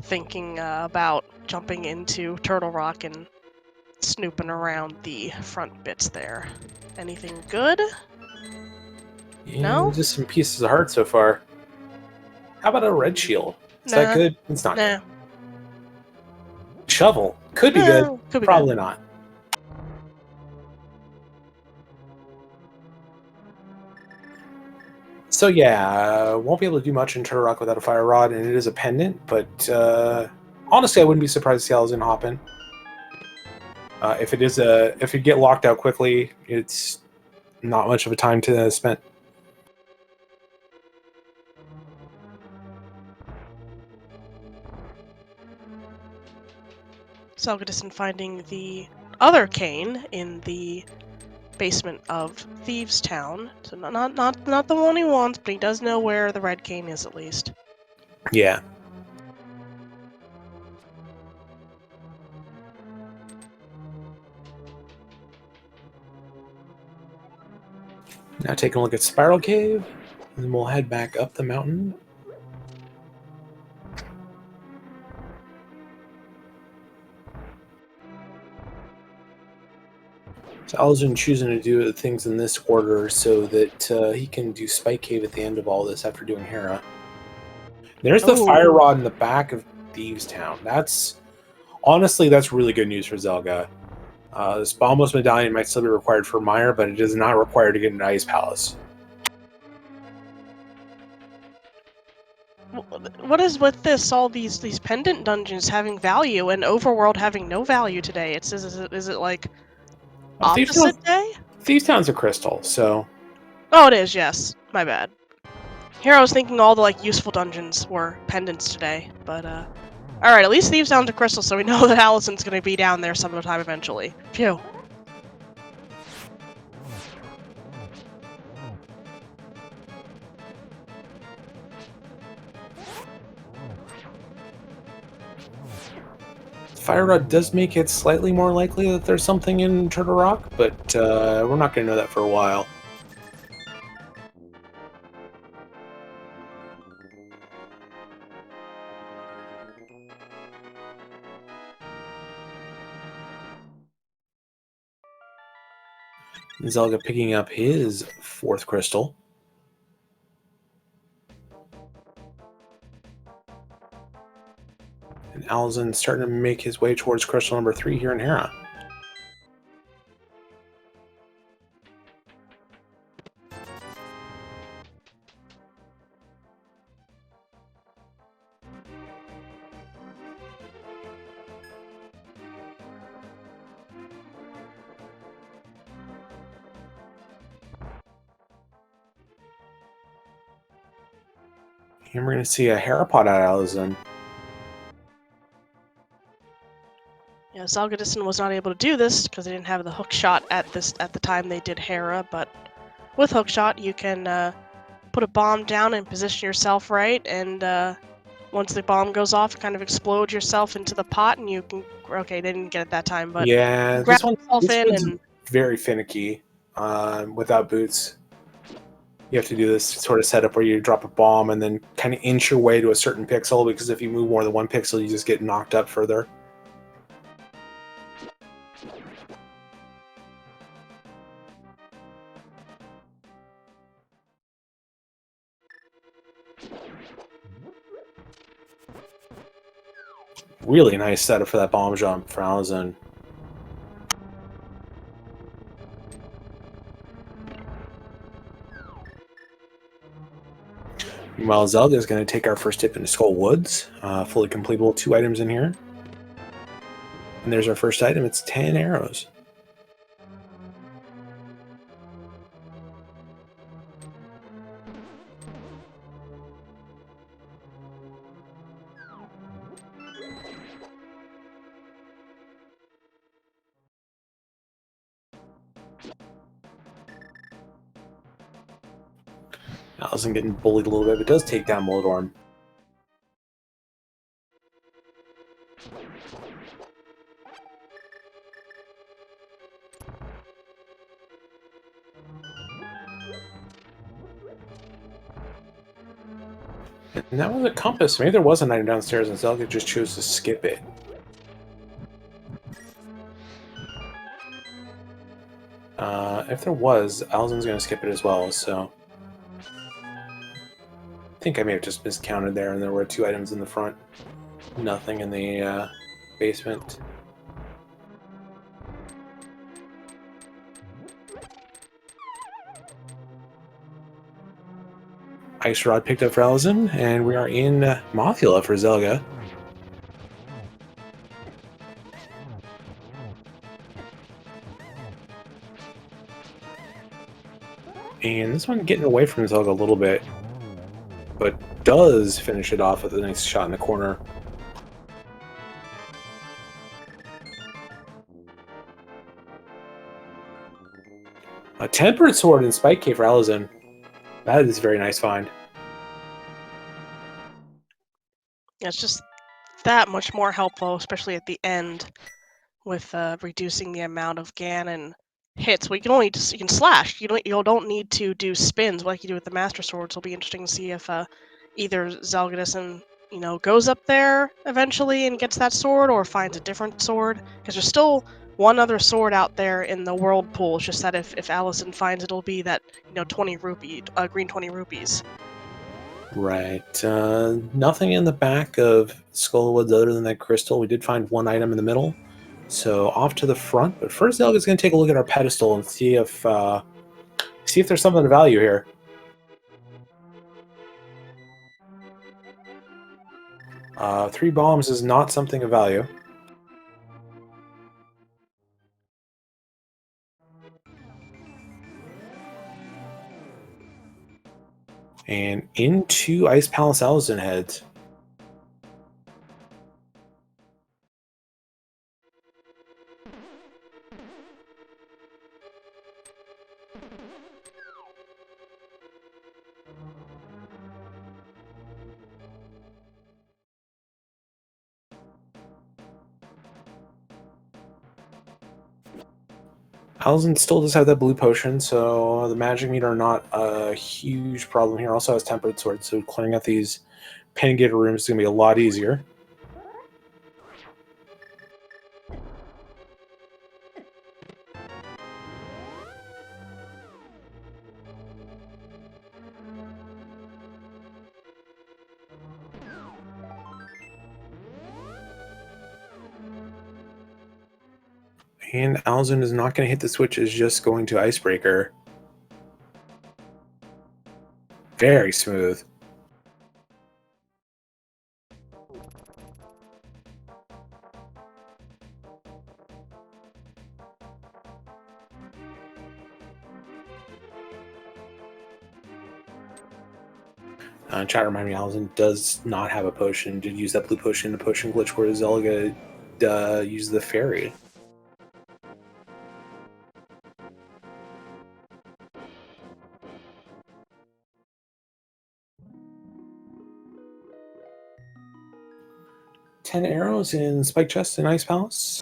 thinking about jumping into Turtle Rock and snooping around the front bits there. Anything good? Yeah, No? just some pieces of heart so far. How about a red shield? Is that good? It's not good. Shovel. Could be good. Could be Probably good. not. So yeah, won't be able to do much in Turtle Rock without a fire rod, and it is a pendant, but honestly I wouldn't be surprised to see Alaszun hop in. If you get locked out quickly, it's not much of a time to spend. Zelgadissan finding the other cane in the basement of Thieves Town. So not the one he wants, but he does know where the red cane is at least. Yeah. Now taking a look at Spiral Cave, and then we'll head back up the mountain. So Alaszun choosing to do things in this order so that he can do Spike Cave at the end of all this after doing Hera. There's the fire rod in the back of Thieves Town. Honestly, that's really good news for Zelga. This Bombos medallion might still be required for Meyer, but it is not required to get into Ice Palace. What is with this? All these pendant dungeons having value and Overworld having no value today? Is it like opposite day? Thieves Town's a crystal, so. Oh, it is. Yes, my bad. Here I was thinking all the useful dungeons were pendants today, but all right. At least Thieves Town's a crystal, so we know that Alaszun's gonna be down there sometime eventually. Phew. Fire Rod does make it slightly more likely that there's something in Turtle Rock, but we're not going to know that for a while. Zelga picking up his fourth crystal. And Alaszun starting to make his way towards crystal number 3 here in Hera. And we're going to see a Hera pot out of Alaszun. Yeah, Zelgadissan was not able to do this because they didn't have the hook shot at the time they did Hera, but with hook shot you can put a bomb down and position yourself right, and once the bomb goes off, kind of explode yourself into the pot, and you can. Okay, they didn't get it that time, but yeah, this one's very finicky without boots. You have to do this sort of setup where you drop a bomb and then kind of inch your way to a certain pixel, because if you move more than one pixel, you just get knocked up further. Really nice setup for that bomb jump for Alaszun. Meanwhile, Zelga is going to take our first dip into Skull Woods. Fully completable, 2 items in here. And there's our first item. It's 10 arrows. Alaszun getting bullied a little bit, but does take down Moldorm. And that was a compass. Maybe there was an item downstairs and Zelga just chose to skip it. If there was, Alaszun's going to skip it as well, so... I think I may have just miscounted there, and there were 2 items in the front. Nothing in the basement. Ice Rod picked up for Alaszun, and we are in Mothula for Zelga. And this one getting away from Zelga a little bit, but does finish it off with a nice shot in the corner. A Tempered Sword and Spike Cave for Alaszun. That is a very nice find. Yeah, it's just that much more helpful, especially at the end, with reducing the amount of Ganon hits. Well, you can slash. You don't need to do spins like you do with the Master Swords. It'll be interesting to see if either zelgadissan goes up there eventually and gets that sword, or finds a different sword, because there's still one other sword out there in the world pool. It's just that if Alaszun finds it, it'll be that 20 rupee, green 20 rupees. Right. Nothing in the back of Skullwoods other than that crystal. We did find 1 item in the middle. So off to the front. But first, Zelga's going to take a look at our pedestal and see if there's something of value here. Three bombs is not something of value. And into Ice Palace Alaszun heads. Alaszun still does have that blue potion, so the magic meter not a huge problem here. Also has Tempered Sword, so clearing out these Pengator rooms is going to be a lot easier. And Alaszun is not going to hit the switch, is just going to Icebreaker. Very smooth. Chat remind me, Alaszun does not have a potion. Did use that blue potion, the potion glitch where Zelga used the fairy. Ten arrows in Spike Chest in Ice Palace.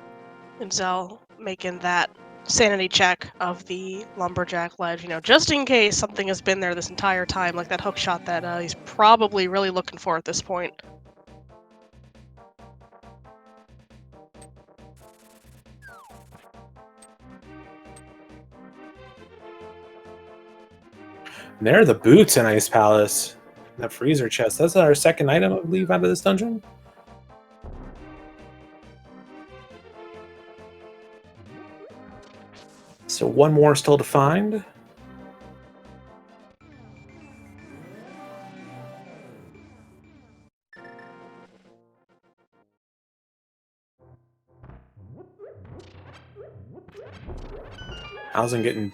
And Zell making that sanity check of the lumberjack ledge, you know, just in case something has been there this entire time, like that hook shot that he's probably really looking for at this point. And there are the boots in Ice Palace. That freezer chest. That's our second item, I believe, out of this dungeon. So one more still to find. Alaszun getting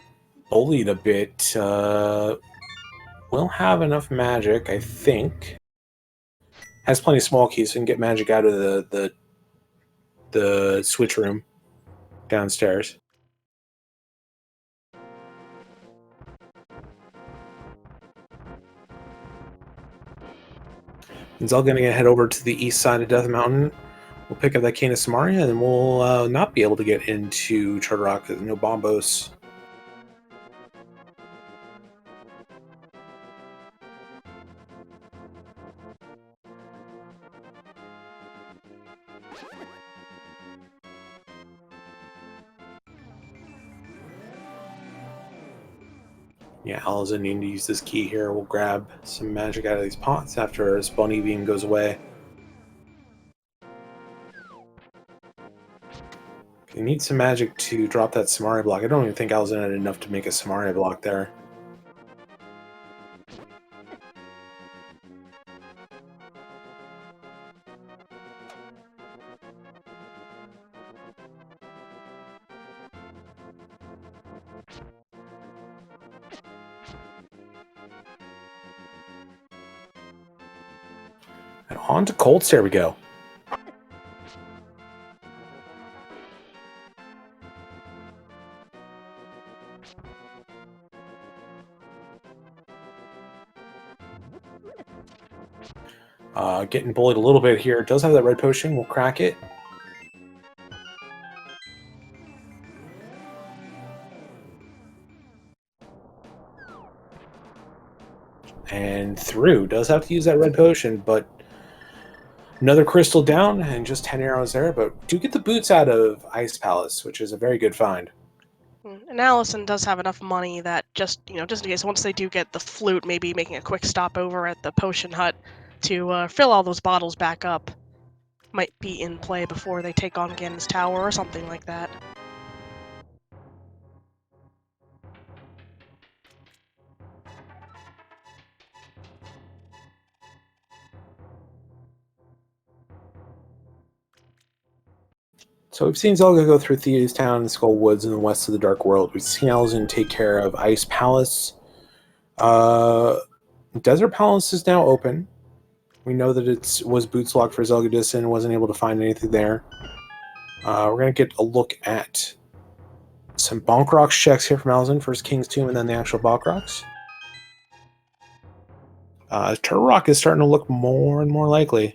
bullied a bit. We'll have enough magic, I think. Has plenty of small keys, so we can get magic out of the switch room downstairs. And Zel's gonna head over to the east side of Death Mountain. We'll pick up that Cane of Samaria, and we'll not be able to get into Charter Rock because no bombos. Yeah, Alaszun needing to use this key here. We'll grab some magic out of these pots after his bunny beam goes away. You need some magic to drop that Samaria block. I don't even think Alaszun had enough to make a Samaria block there. And on to Cold Stare we go. Getting bullied a little bit here. Does have that red potion. We'll crack it. And through. Does have to use that red potion, but another crystal down and just 10 arrows there. But do get the boots out of Ice Palace, which is a very good find. And Alaszun does have enough money that just in case once they do get the flute, maybe making a quick stop over at the potion hut to fill all those bottles back up might be in play before they take on Ganon's tower or something like that. So we've seen Zelga go through Thieves Town and Skull Woods in the west of the Dark World. We've seen Alaszun take care of Ice Palace. Desert Palace is now open. We know that it was boots locked for zelgadissan and wasn't able to find anything there. We're going to get a look at some Bonk Rocks checks here from Alaszun. First King's Tomb and then the actual Bonk Rocks. Turtle Rock is starting to look more and more likely.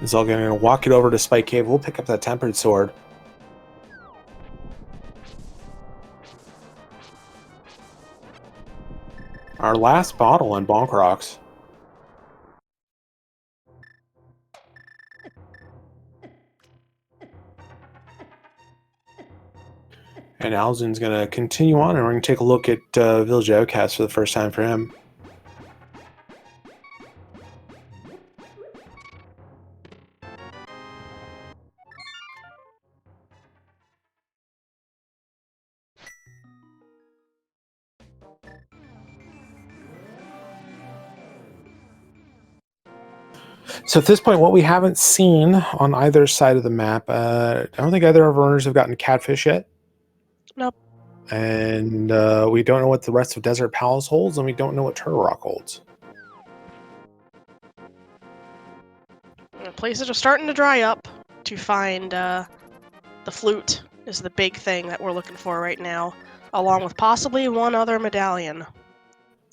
Is all going to walk it over to Spike Cave. We'll pick up that Tempered Sword. Our last bottle on Bonk Rocks. And Alaszun's going to continue on, and we're going to take a look at Village Outcast for the first time for him. So at this point, what we haven't seen on either side of the map, I don't think either of our owners have gotten Catfish yet. Nope. And we don't know what the rest of Desert Palace holds, and we don't know what Turtle Rock holds. places are starting to dry up to find the flute is the big thing that we're looking for right now, along with possibly one other medallion.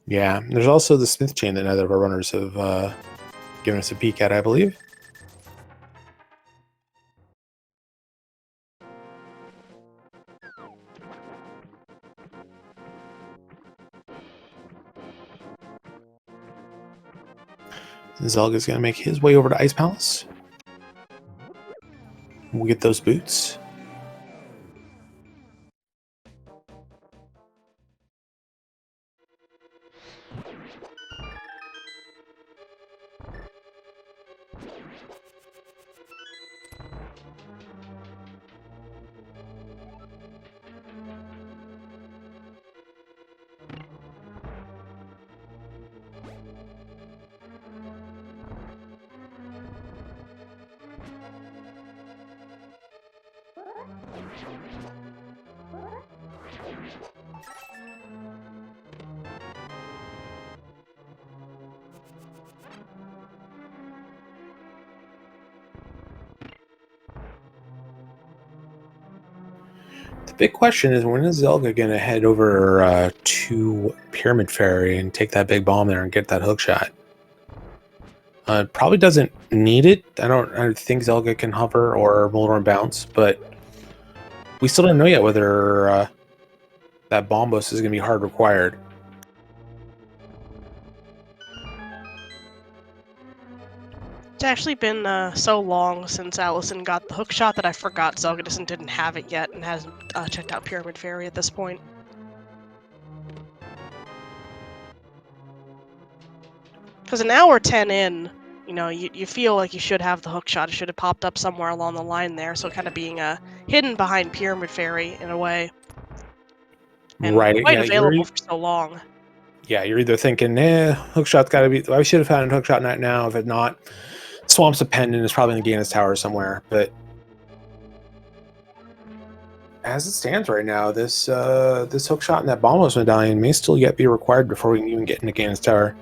Yeah, there's also the smith chain that neither of our runners have given us a peek at, I believe. Zelga's going to make his way over to Ice Palace. We'll get those boots. The big question is, when is Zelga going to head over to Pyramid Ferry and take that big bomb there and get that hook shot? Probably doesn't need it. I think Zelga can hover or Moldorm bounce, but we still don't know yet whether that bomb boost is going to be hard required. It's actually been so long since Alaszun got the hook shot that I forgot Zelgadissan didn't have it yet and hasn't checked out Pyramid Ferry at this point. Because an hour 10 in, you know, you feel like you should have the hook shot. It should have popped up somewhere along the line there, so kind of being hidden behind Pyramid Ferry in a way. And Right, quite yeah, available for so long. Yeah, you're either thinking, hookshot's got to be... I should have found a hookshot right now. If it not, Swamps of Pendant is probably in the Gainus Tower somewhere. But as it stands right now, this hookshot and that bombos medallion may still yet be required before we can even get into Gainus Tower.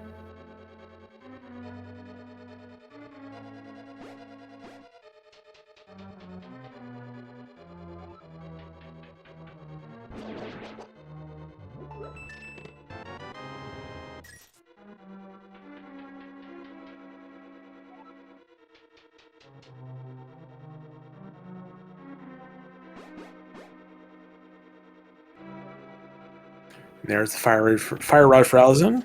And there's the fire rod for Alaszun.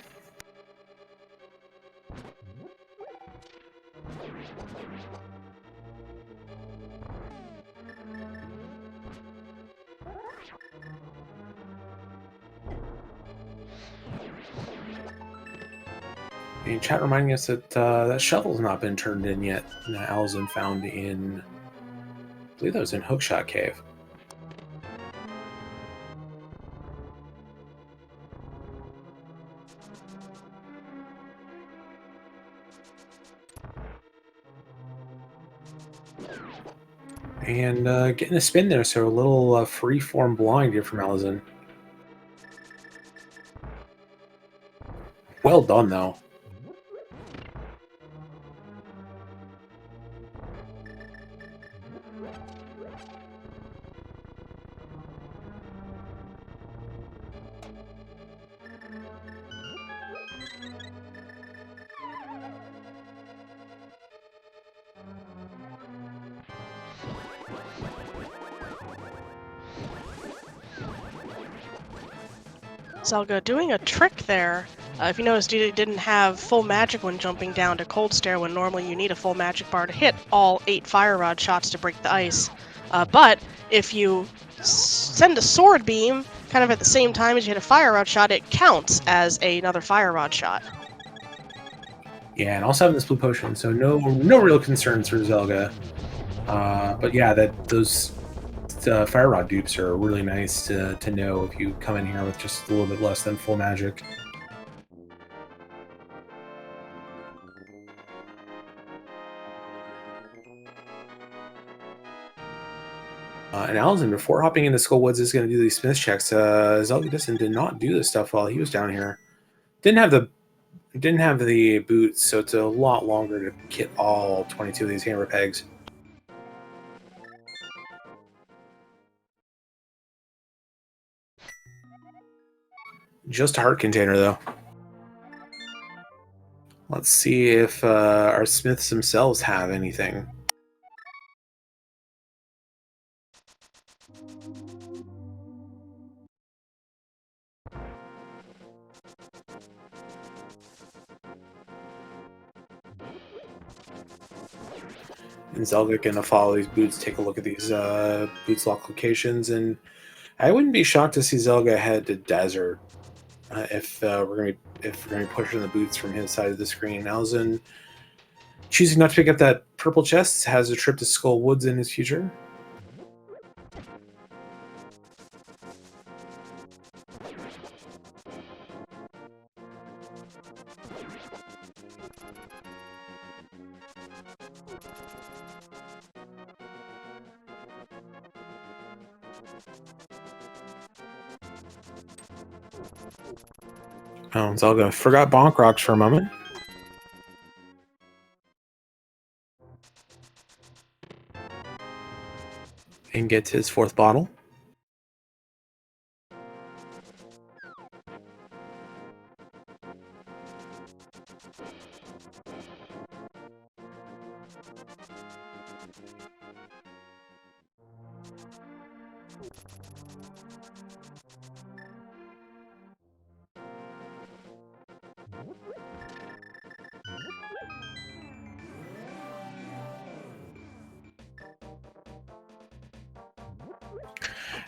And chat reminding us that that shovel's not been turned in yet. That Alaszun found in, I believe that was in Hookshot Cave. And getting a spin there, so a little free-form blind here from Alaszun. Well done, though. Zelga doing a trick there. If you noticed, you didn't have full magic when jumping down to Cold Stare, when normally you need a full magic bar to hit all 8 fire rod shots to break the ice. But if you send a sword beam kind of at the same time as you hit a fire rod shot, it counts as another fire rod shot. Yeah, and also having this blue potion, so no real concerns for Zelga. But yeah, those fire rod dupes are really nice to know if you come in here with just a little bit less than full magic. And Alaszun, before hopping into Skull Woods, is going to do these smith checks. Zelgadissan did not do this stuff while he was down here. Didn't have the didn't have the boots, so it's a lot longer to get all 22 of these hammer pegs. Just a heart container, though. Let's see if our smiths themselves have anything. And Zelga gonna follow these boots, take a look at these boots lock locations, and I wouldn't be shocked to see Zelga head to desert if we're gonna be pushing the boots from his side of the screen. Alaszun, choosing not to pick up that purple chest, has a trip to Skull Woods in his future. Oh, Zelga forgot Bonk Rocks for a moment. And gets his fourth bottle.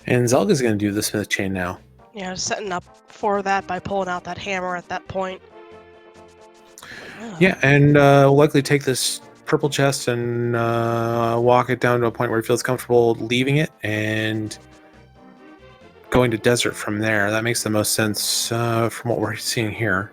And Zelga's going to do the smith chain now. Yeah, just setting up for that by pulling out that hammer at that point. Yeah, and will likely take this purple chest and walk it down to a point where he feels comfortable leaving it and going to desert from there. That makes the most sense from what we're seeing here.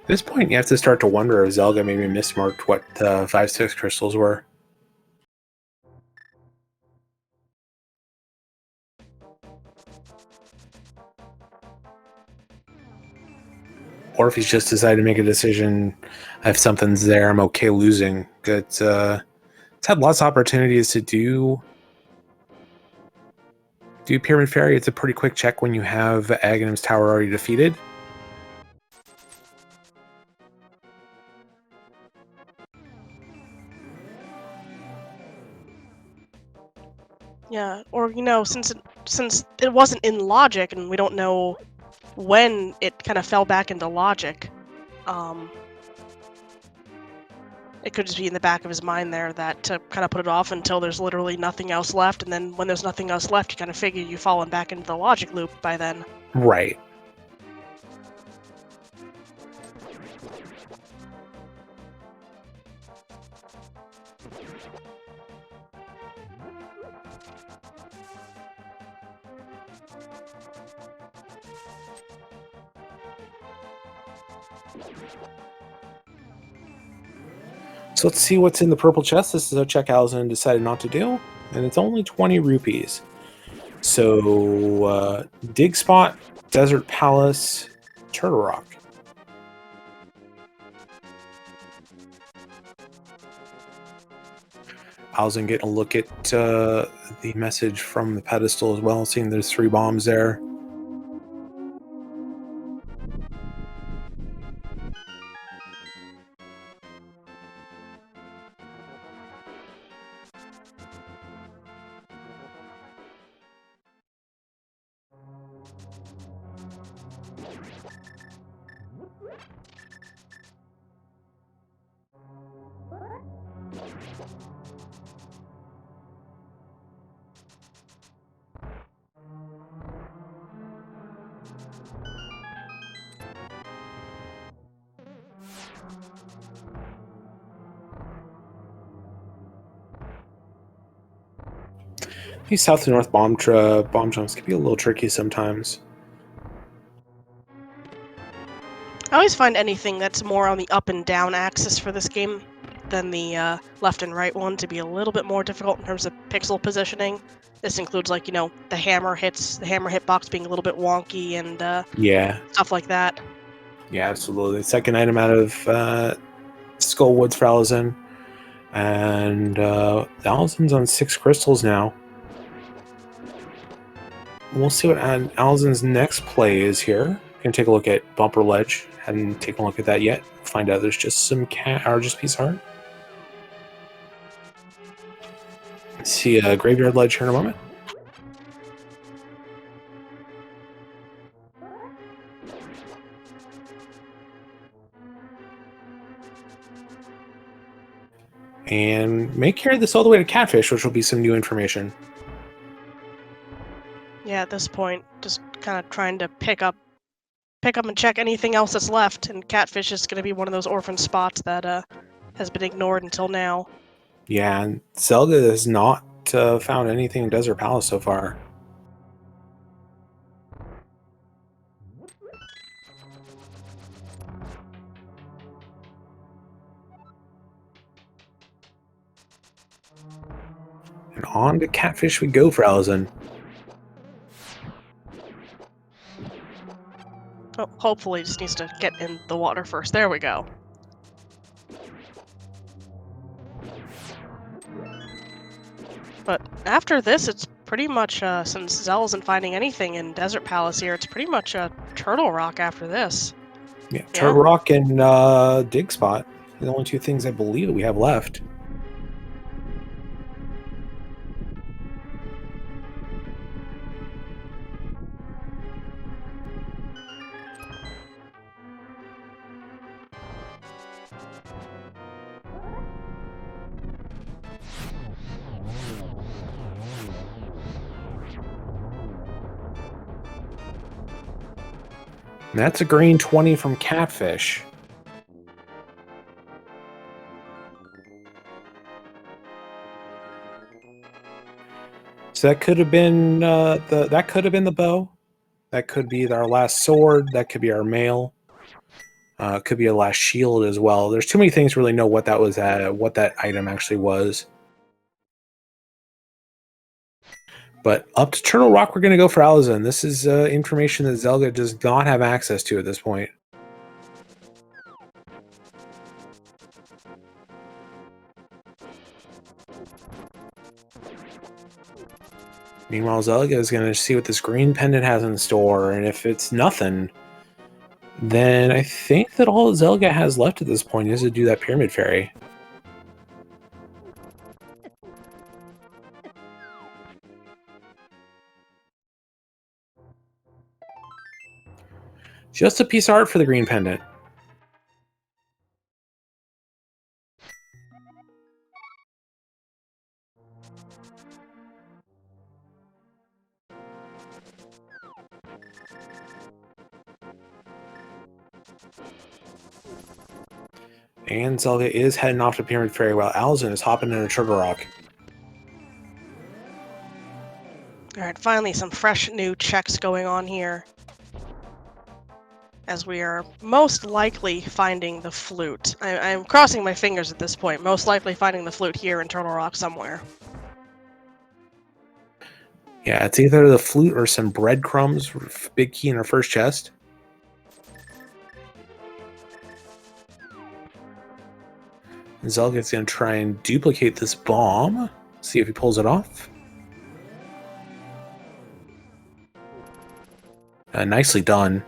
At this point, you have to start to wonder if Zelga maybe mismarked what the 5-6 crystals were. Or if he's just decided to make a decision, if something's there, I'm okay losing. It's had lots of opportunities to do Pyramid Fairy. It's a pretty quick check when you have Aghahnim's tower already defeated. Yeah, or since it wasn't in logic and we don't know when it kind of fell back into logic, it could just be in the back of his mind there that to kind of put it off until there's literally nothing else left, and then when there's nothing else left, you kind of figure you've fallen back into the logic loop by then. Right. So let's see what's in the purple chest. This is a check Alaszun decided not to do, and it's only 20 rupees. So, Dig Spot, Desert Palace, Turtle Rock. Alaszun getting a look at the message from the pedestal as well, seeing there's 3 bombs there. These south to north bomb jumps can be a little tricky sometimes. always find anything that's more on the up and down axis for this game than the left and right one to be a little bit more difficult in terms of pixel positioning. This includes, like, the hammer hitbox being a little bit wonky and Yeah. stuff like that. Yeah, absolutely. Second item out of Skullwoods for Alaszun. And Alaszun's on 6 crystals now. We'll see what Alaszun's next play is here. Gonna take a look at Bumper Ledge. Hadn't taken a look at that yet. Find out there's just some piece art. See a Graveyard Ledge here in a moment. And may carry this all the way to Catfish, which will be some new information. Yeah, at this point, just kind of trying to pick up and check anything else that's left, and Catfish is going to be one of those orphan spots that has been ignored until now. Yeah, and Zelga has not found anything in Desert Palace so far. And on to Catfish we go for Alaszun. Oh, hopefully, just needs to get in the water first. There we go. But after this, it's pretty much, since Zell isn't finding anything in Desert Palace here, it's pretty much a Turtle Rock after this. Yeah, Turtle Rock and Dig Spot. The only 2 things I believe that we have left. And that's a green 20 from Catfish. So that could have been the bow. That could be our last sword. That could be our mail. Could be a last shield as well. There's too many things to really know what that was what that item actually was. But up to Turtle Rock, we're going to go for Alaszun. This is information that Zelga does not have access to at this point. Meanwhile, Zelga is going to see what this green pendant has in store, and if it's nothing, then I think that all Zelga has left at this point is to do that Pyramid Fairy. Just a piece of art for the green pendant. And Zelga is heading off to Pyramid Fairy while Alaszun is hopping in a Turtle Rock. Alright, finally some fresh new checks going on here. As we are most likely finding the flute. I'm crossing my fingers at this point. Most likely finding the flute here in Turtle Rock somewhere. Yeah, it's either the flute or some breadcrumbs. Big key in our first chest. Zelga's going to try and duplicate this bomb. See if he pulls it off. Nicely done.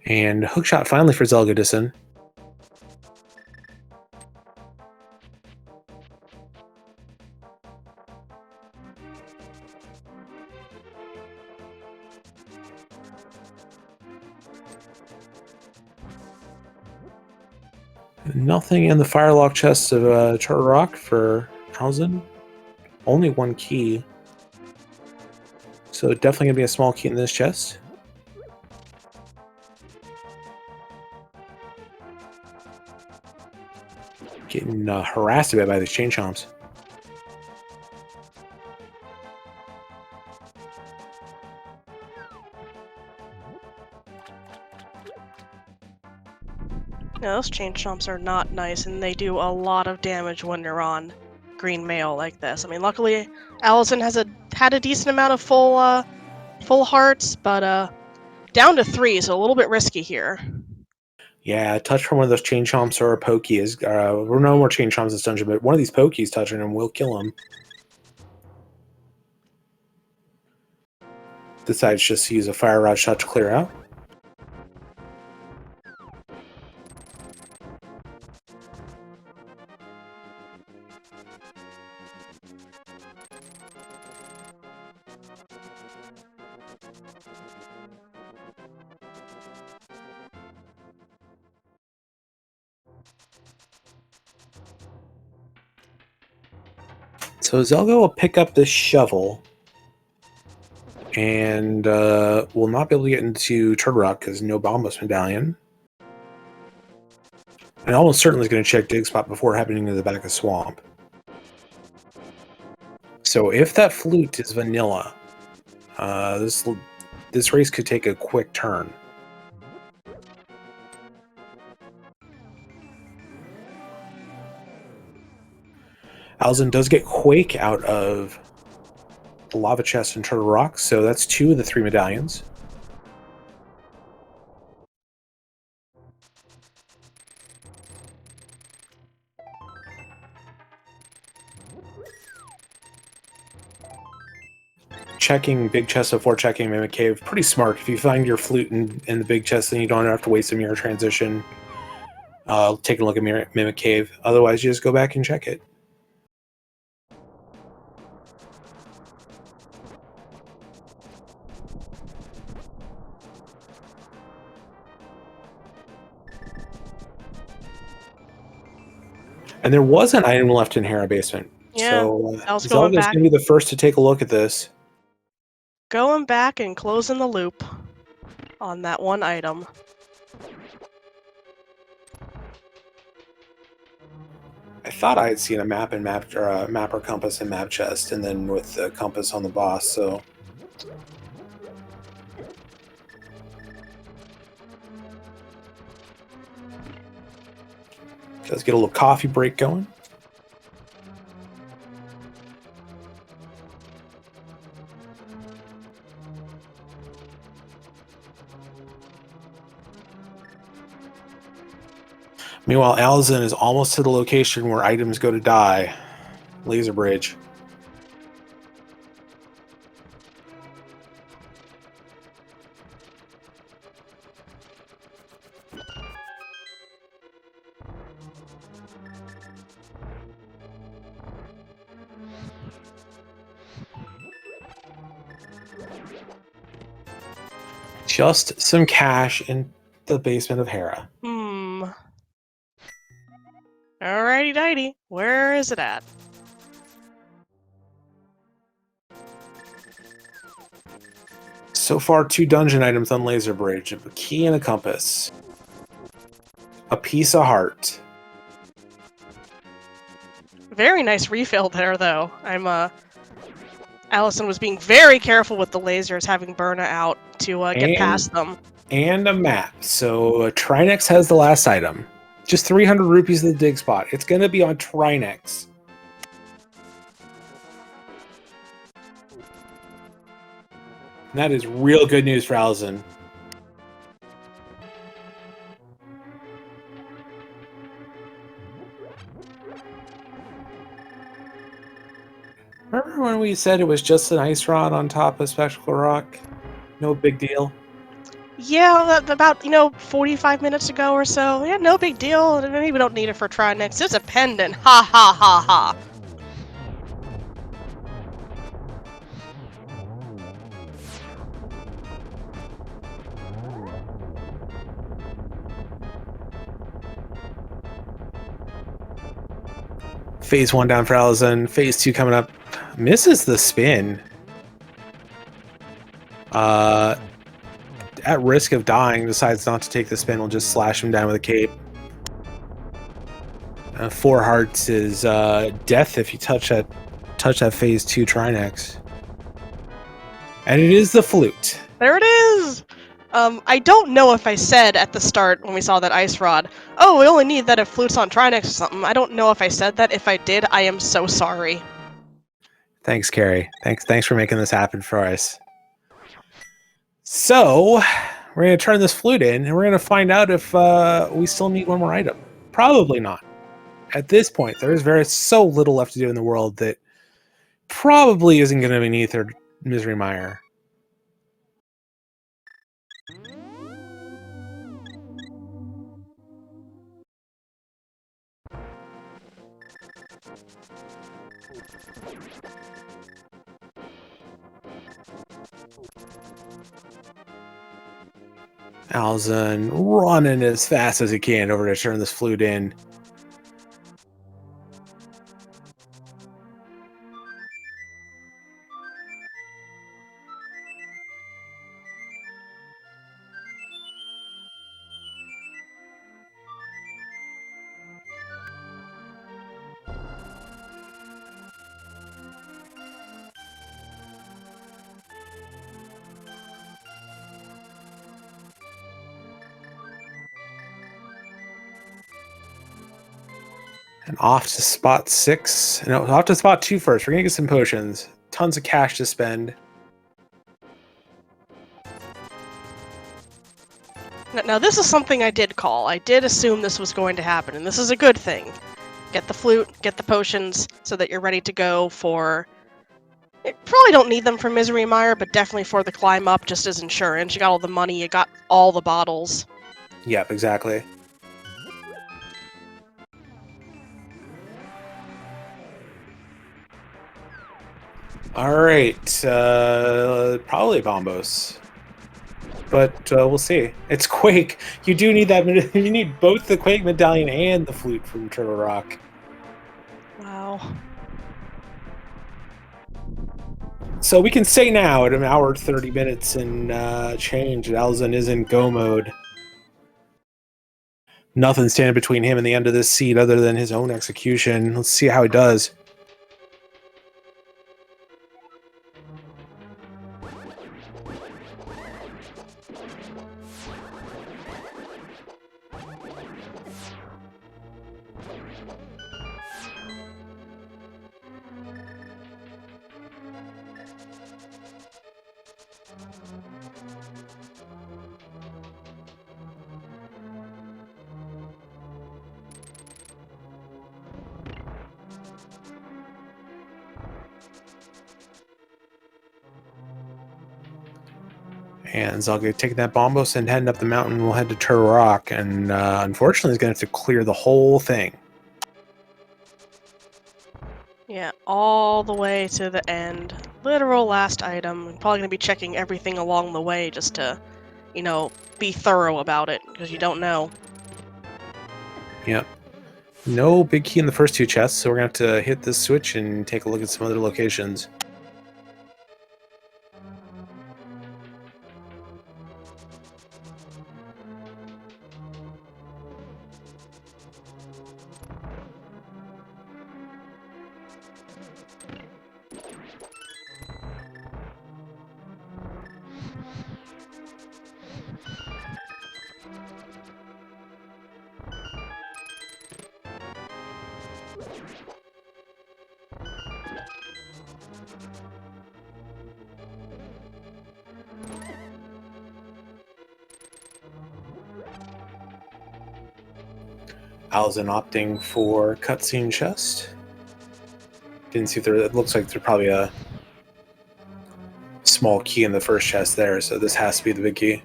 And hookshot finally for zelgadissan. Nothing in the firelock chest of Turtle Rock for Alaszun. Only one key. So definitely going to be a small key in this chest. Getting harassed a bit by these chain chomps. Yeah, those chain chomps are not nice, and they do a lot of damage when you're on green mail like this. I mean, luckily, Alaszun has had a decent amount of full hearts, but down to 3, so a little bit risky here. Yeah, a touch from one of those chain chomps or a pokey is... we're no more chain chomps in this dungeon, but one of these pokies touching him will kill him. Decides just to use a fire rod shot to clear out. So Zelga will pick up this shovel and will not be able to get into Turtle Rock because no Bombus Medallion. And almost certainly is going to check Dig Spot before happening to the back of Swamp. So if that flute is vanilla, this race could take a quick turn. Alaszun does get Quake out of the lava chest in Turtle Rock, so that's 2 of the 3 medallions. Checking big chest before checking Mimic Cave, pretty smart. If you find your flute in the big chest, then you don't have to waste a mirror transition. Take a look at Mimic Cave. Otherwise, you just go back and check it. And there was an item left in Hera basement. Yeah, so I was going Zelda's back. going to be the first to take a look at this. Going back and closing the loop on that one item. I thought I had seen a map or compass in map chest, and then with the compass on the boss. So let's get a little coffee break going. Meanwhile, Alaszun is almost to the location where items go to die. Laser Bridge. Just some cash in the basement of Hera. Alrighty dighty. Where is it at? So far, 2 dungeon items on Laser Bridge. A key and a compass. A piece of heart. Very nice refill there, though. Alaszun was being very careful with the lasers, having Berna out to get past them. And a map. So Trinex has the last item. Just 300 rupees to the dig spot. It's going to be on Trinex. And that is real good news for Alaszun. Remember when we said it was just an ice rod on top of Spectacle Rock? No big deal. Yeah, about 45 minutes ago or so. Yeah, no big deal. Maybe we don't need it for Trinex. It's a pendant. Ha ha ha ha. Phase 1 down for Alaszun. Phase 2 coming up Misses the spin. At risk of dying, decides not to take the spin. We'll just slash him down with a cape. 4 hearts is death if you touch that phase 2 Trinex. And it is the flute. There it is! I don't know if I said at the start when we saw that ice rod, oh, we only need that if flute's on Trinex or something. I don't know if I said that. If I did, I am so sorry. Thanks, Carrie. Thanks for making this happen for us. So, we're going to turn this flute in, and we're going to find out if we still need one more item. Probably not. At this point, there's so little left to do in the world that probably isn't going to be any third Misery Mire. Alaszun running as fast as he can over to turn this flute in. And off to spot 6. No, off to spot 2 first. We're going to get some potions. Tons of cash to spend. Now, this is something I did call. I did assume this was going to happen, and this is a good thing. Get the flute, get the potions, so that you're ready to go for... You probably don't need them for Misery Mire, but definitely for the climb up, just as insurance. You got all the money, you got all the bottles. Yep, exactly. Alright, probably Bombos. But we'll see. It's Quake. You do need that. You need both the Quake medallion and the flute from Turtle Rock. Wow. So we can say now at an hour 30 minutes and change that Alaszun is in go mode. Nothing standing between him and the end of this seed other than his own execution. Let's see how he does. And Zelga taking that Bombos and heading up the mountain. We'll head to Turtle Rock, and unfortunately, he's going to have to clear the whole thing. Yeah, all the way to the end. Literal last item. I'm probably going to be checking everything along the way just to, you know, be thorough about it, because you don't know. Yep. No big key in the first 2 chests, so we're going to have to hit this switch and take a look at some other locations. Alaszun opting for cutscene chest. Didn't see if there. It looks like there's probably a small key in the first chest there, so this has to be the big key.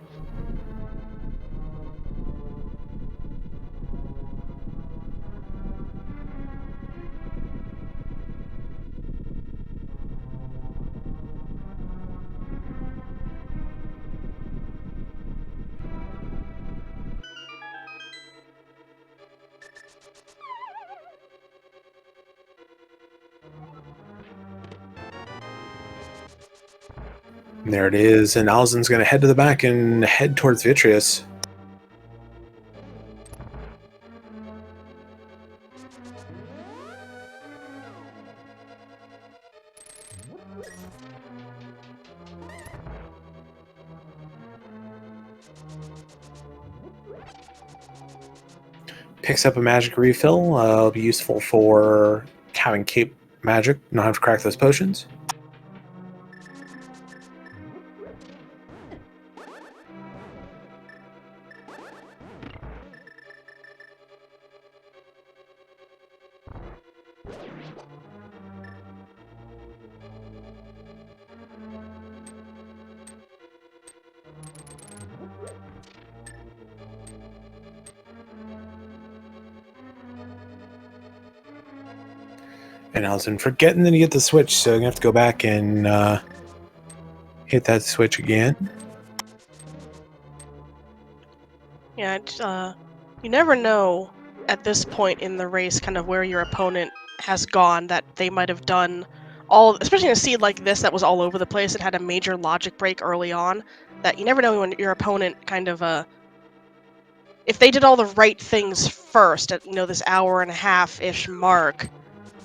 And there it is, and Alaszun's going to head to the back and head towards Vitreous. Picks up a magic refill. It'll be useful for having cape magic, not have to crack those potions. And Alaszun forgetting that he hit the switch, so you have to go back and hit that switch again. Yeah, you never know at this point in the race kind of where your opponent has gone, that they might have done all, especially in a seed like this that was all over the place, it had a major logic break early on, that you never know when your opponent kind of, if they did all the right things first at, this hour and a half-ish mark,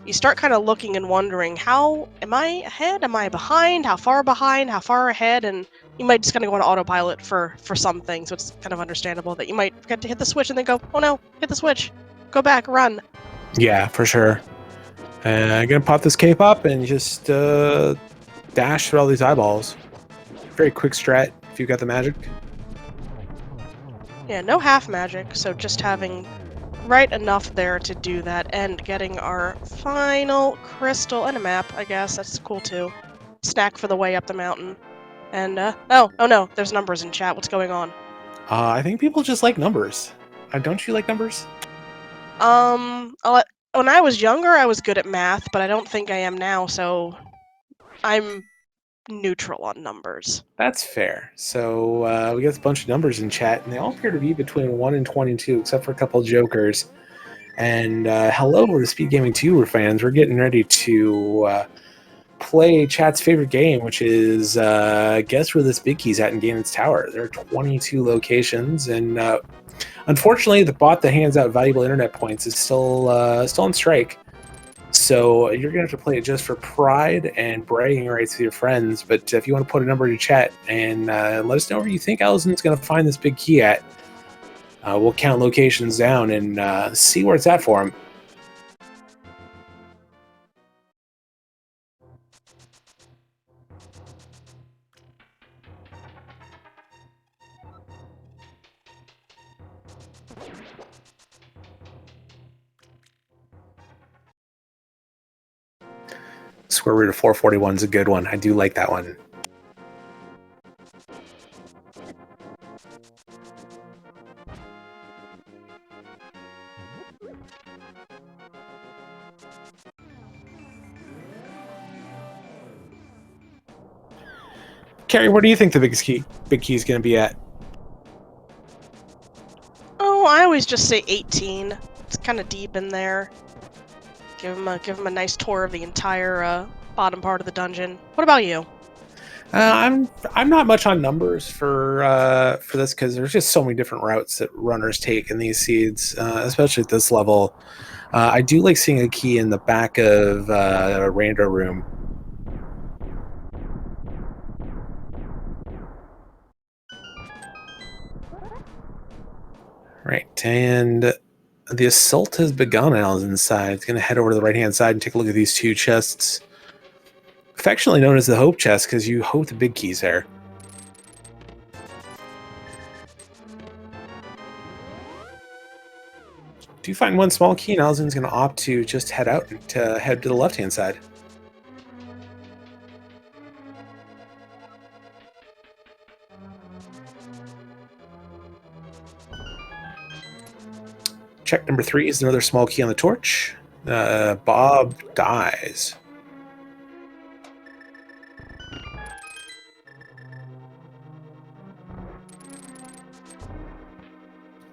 you start kind of looking and wondering, how am I ahead? Am I behind? How far behind? How far ahead? And you might just kind of go on autopilot for some things, so it's kind of understandable that you might forget to hit the switch and then go, oh no, hit the switch, go back, run. Yeah, for sure. And I'm going to pop this cape up and just dash through all these eyeballs. Very quick strat if you've got the magic. Yeah, no half magic, so just having right enough there to do that, and getting our final crystal and a map, I guess. That's cool too. Snack for the way up the mountain. And, oh no, there's numbers in chat. What's going on? I think people just like numbers. Don't you like numbers? When I was younger, I was good at math, but I don't think I am now, so I'm neutral on numbers. That's fair. So we got a bunch of numbers in chat, and they all appear to be between 1 and 22, except for a couple of jokers. And hello to SpeedGaming 2 fans. We're getting ready to play chat's favorite game, which is guess where this big key's at in Ganon's Tower. There are 22 locations, and unfortunately, the bot that hands out valuable internet points is still on strike. So you're going to have to play it just for pride and bragging rights with your friends. But if you want to put a number in your chat and let us know where you think Alaszun's going to find this big key at, we'll count locations down and see where it's at for him. Square root of 441 is a good one. I do like that one. Carrie, where do you think the big key is going to be at? Oh, I always just say 18. It's kind of deep in there. Give him a nice tour of the entire bottom part of the dungeon. What about you? I'm not much on numbers for this, because there's just so many different routes that runners take in these seeds, especially at this level. I do like seeing a key in the back of a rando room. Right, and the assault has begun. Alaszun's side. It's going to head over to the right-hand side and take a look at these two chests, affectionately known as the Hope Chest, because you hope the big keys there. Do you find one small key, and Alaszun's going to opt to just head out to head to the left-hand side. Check number 3 is another small key on the torch. Bob dies.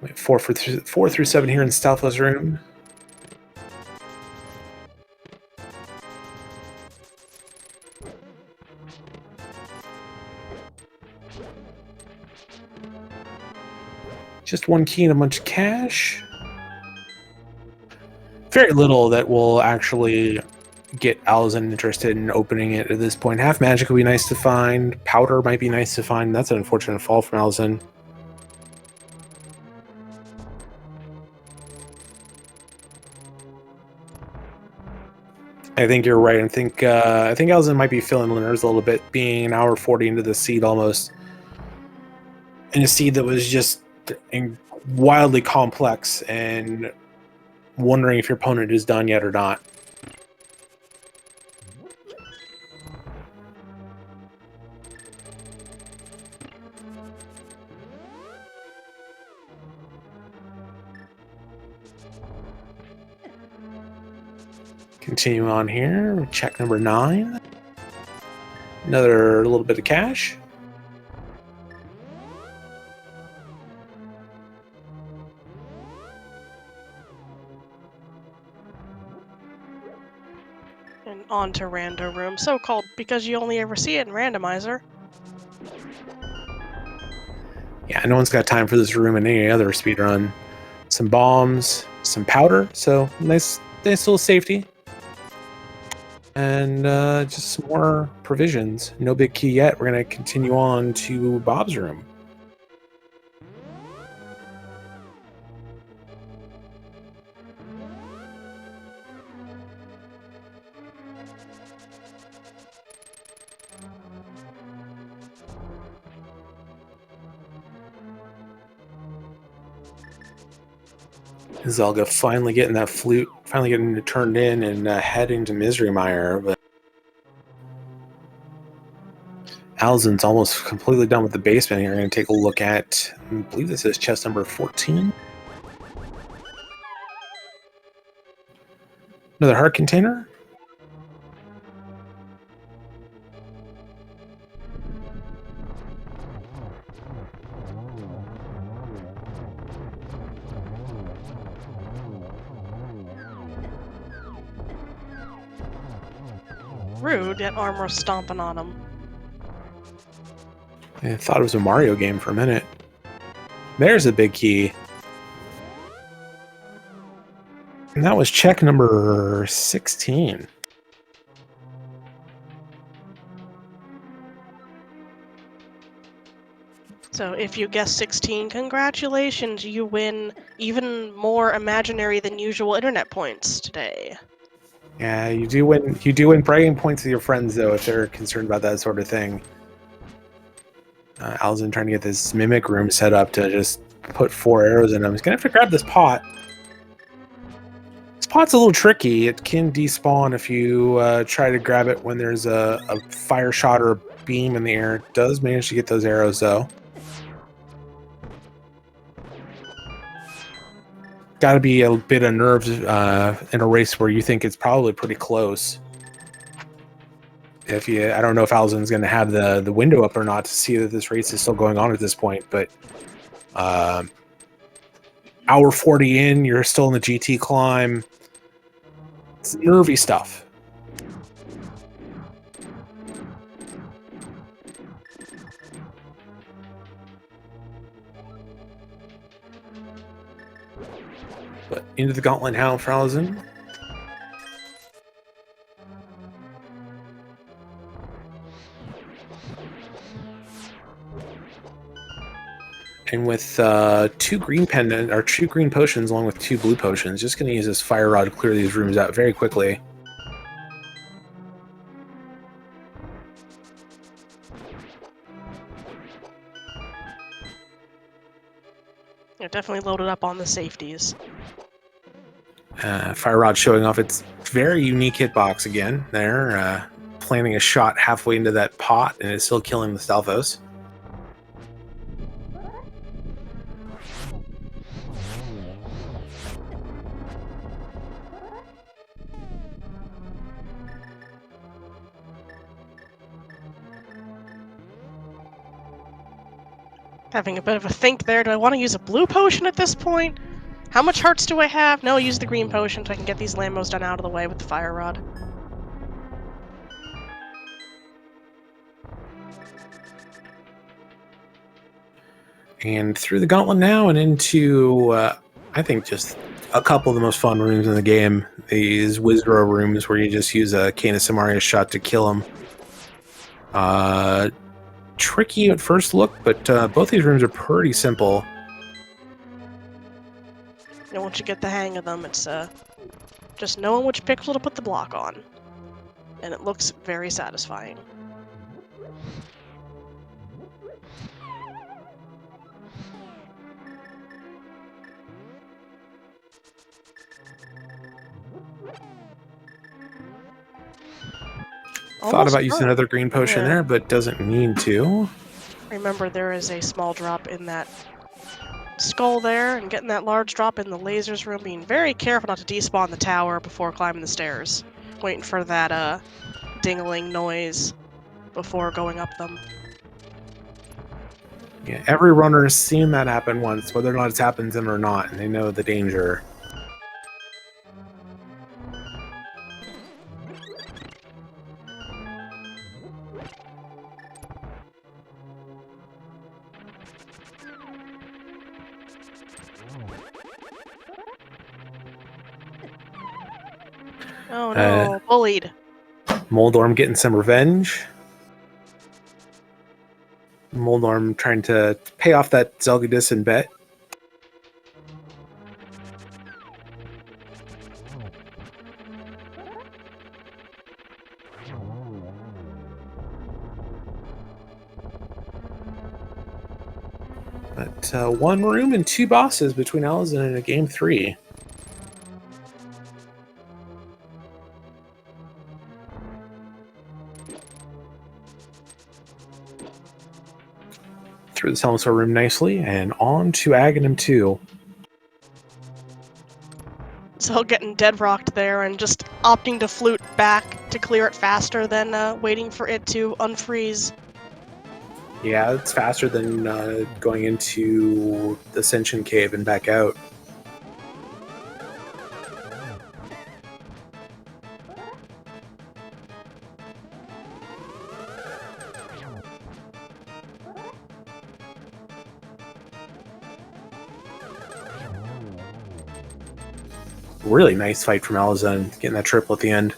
Wait, 4 through 7 here in Stealthless room. Just one key and a bunch of cash. Very little that will actually get Alaszun interested in opening it at this point. Half magic would be nice to find. Powder might be nice to find. That's an unfortunate fall from Alaszun. I think you're right. I think Alaszun might be feeling the nerves a little bit, being an hour 40 into the seed almost, and a seed that was just wildly complex, and wondering if your opponent is done yet or not. Continue on here. Check number 9. Another little bit of cash. And on to Rando Room, so called because you only ever see it in Randomizer. Yeah, no one's got time for this room in any other speedrun. Some bombs, some powder, so nice little safety. And just some more provisions. No big key yet. We're going to continue on to Bob's room. Zelga finally getting that flute, finally getting it turned in and heading to Misery Mire, but Alaszun's almost completely done with the basement here. We're going to take a look at, I believe this is chest number 14. Another heart container. Rude, yet armor stomping on him. I thought it was a Mario game for a minute. There's a big key. And that was check number 16. So if you guess 16, congratulations, you win even more imaginary than usual internet points today. Yeah, you do win bragging points with your friends, though, if they're concerned about that sort of thing. Alaszun trying to get this mimic room set up to just put 4 arrows in him. He's going to have to grab this pot. This pot's a little tricky. It can despawn if you try to grab it when there's a fire shot or a beam in the air. It does manage to get those arrows, though. Got to be a bit of nerves in a race where you think it's probably pretty close. I don't know if Alaszun's going to have the window up or not to see that this race is still going on at this point, but hour 40 in, you're still in the GT climb. It's nervy stuff. But into the gauntlet now for Alaszun. And with 2 green pendant or 2 green potions along with 2 blue potions, just going to use this fire rod to clear these rooms out very quickly. You're definitely loaded up on the safeties. Fire rod showing off its very unique hitbox again. There, planting a shot halfway into that pot, and it's still killing the Stalfos. Having a bit of a think there. Do I want to use a blue potion at this point? How much hearts do I have? No, I'll use the green potion so I can get these Lambos done out of the way with the fire rod. And through the gauntlet now and into, I think, just a couple of the most fun rooms in the game. These Wizrow rooms where you just use a Cane of Samaria shot to kill them. Tricky at first look, but both these rooms are pretty simple. And once you get the hang of them, it's just knowing which pixel to put the block on. And it looks very satisfying. Thought about using another green potion there, but doesn't need to. Remember, there is a small drop in that skull there, and getting that large drop in the lasers room, being very careful not to despawn the tower before climbing the stairs. Waiting for that dingling noise before going up them. Yeah, every runner has seen that happen once, whether or not it's happened to them or not, and they know the danger. Oh no, bullied. Moldorm getting some revenge. Moldorm trying to pay off that zelgadissan bet. But one room and two bosses between Alaszun and a game 3. Through the Selmasaur room nicely, and on to Agahnim 2. So getting dead rocked there and just opting to flute back to clear it faster than waiting for it to unfreeze. Yeah, it's faster than going into the Ascension Cave and back out. Really nice fight from Alaszun, getting that triple at the end.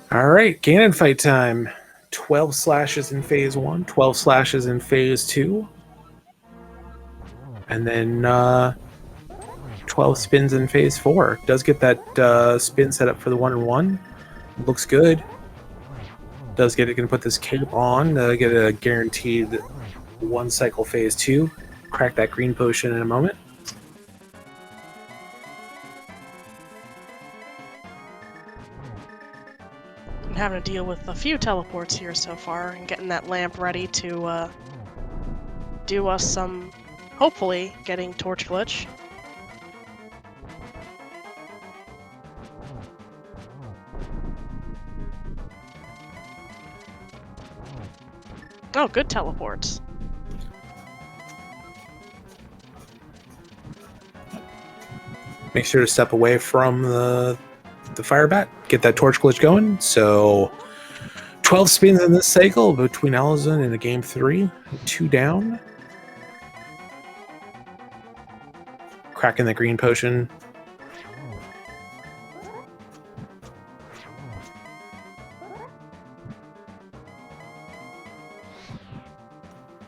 All right, Ganon fight time. 12 slashes in phase 1, 12 slashes in phase 2, and then 12 spins in phase 4. Does get that spin set up for the 1-1. Looks good. Does get it, gonna put this cape on, get a guaranteed 1 cycle phase 2. Crack that green potion in a moment. Having to deal with a few teleports here so far and getting that lamp ready to do us some, hopefully, getting torch glitch. Oh, good teleports. Make sure to step away from the fire bat, get that torch glitch going. So 12 spins in this cycle between Alaszun and a game 3, 2 down. Cracking the green potion.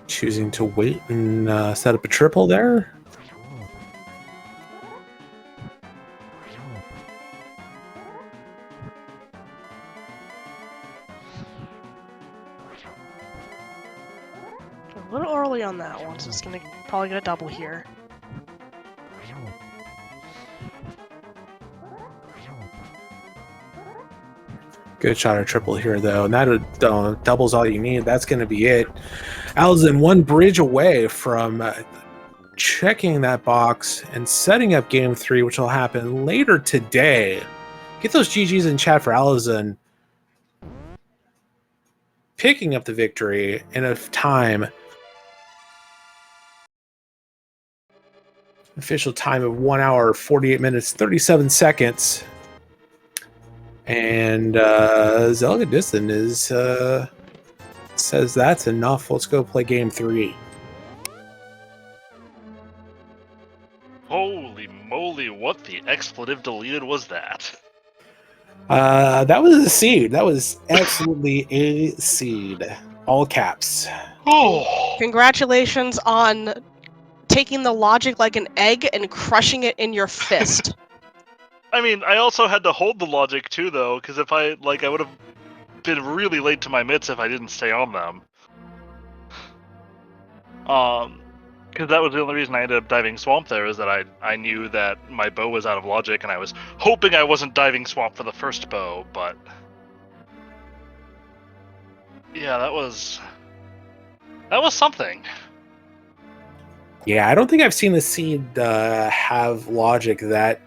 Choosing to wait and set up a triple there. A little early on that one, so it's gonna probably get a double here. Good shot or triple here, though, and that doubles all you need. That's going to be it. Alaszun one bridge away from checking that box and setting up game 3, which will happen later today. Get those GGs in chat for Alaszun picking up the victory in a time. Official time of 1 hour, 48 minutes, 37 seconds. And zelgadissan is says that's enough. Let's go play game 3. Holy moly, what the expletive deleted was that? That was a seed. That was absolutely a seed. All caps. Oh, Congratulations on taking the logic like an egg and crushing it in your fist. I mean, I also had to hold the logic too, though, because if I would have been really late to my mitts if I didn't stay on them. Because that was the only reason I ended up diving swamp there, is that I knew that my bow was out of logic, and I was hoping I wasn't diving swamp for the first bow, but yeah, that was something. Yeah, I don't think I've seen the seed have logic that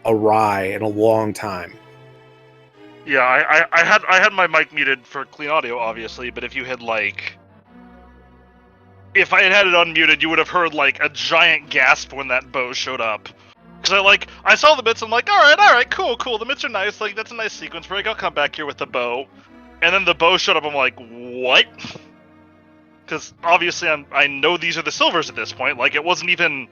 awry in a long time. Yeah, I had my mic muted for clean audio, obviously, but if you had if I had it unmuted, you would have heard a giant gasp when that bow showed up. Because I saw the mitts, I'm like, all right, cool, the mitts are nice, that's a nice sequence break, I'll come back here with the bow. And then the bow showed up, I'm like, what? Because obviously I know these are the silvers at this point, it wasn't even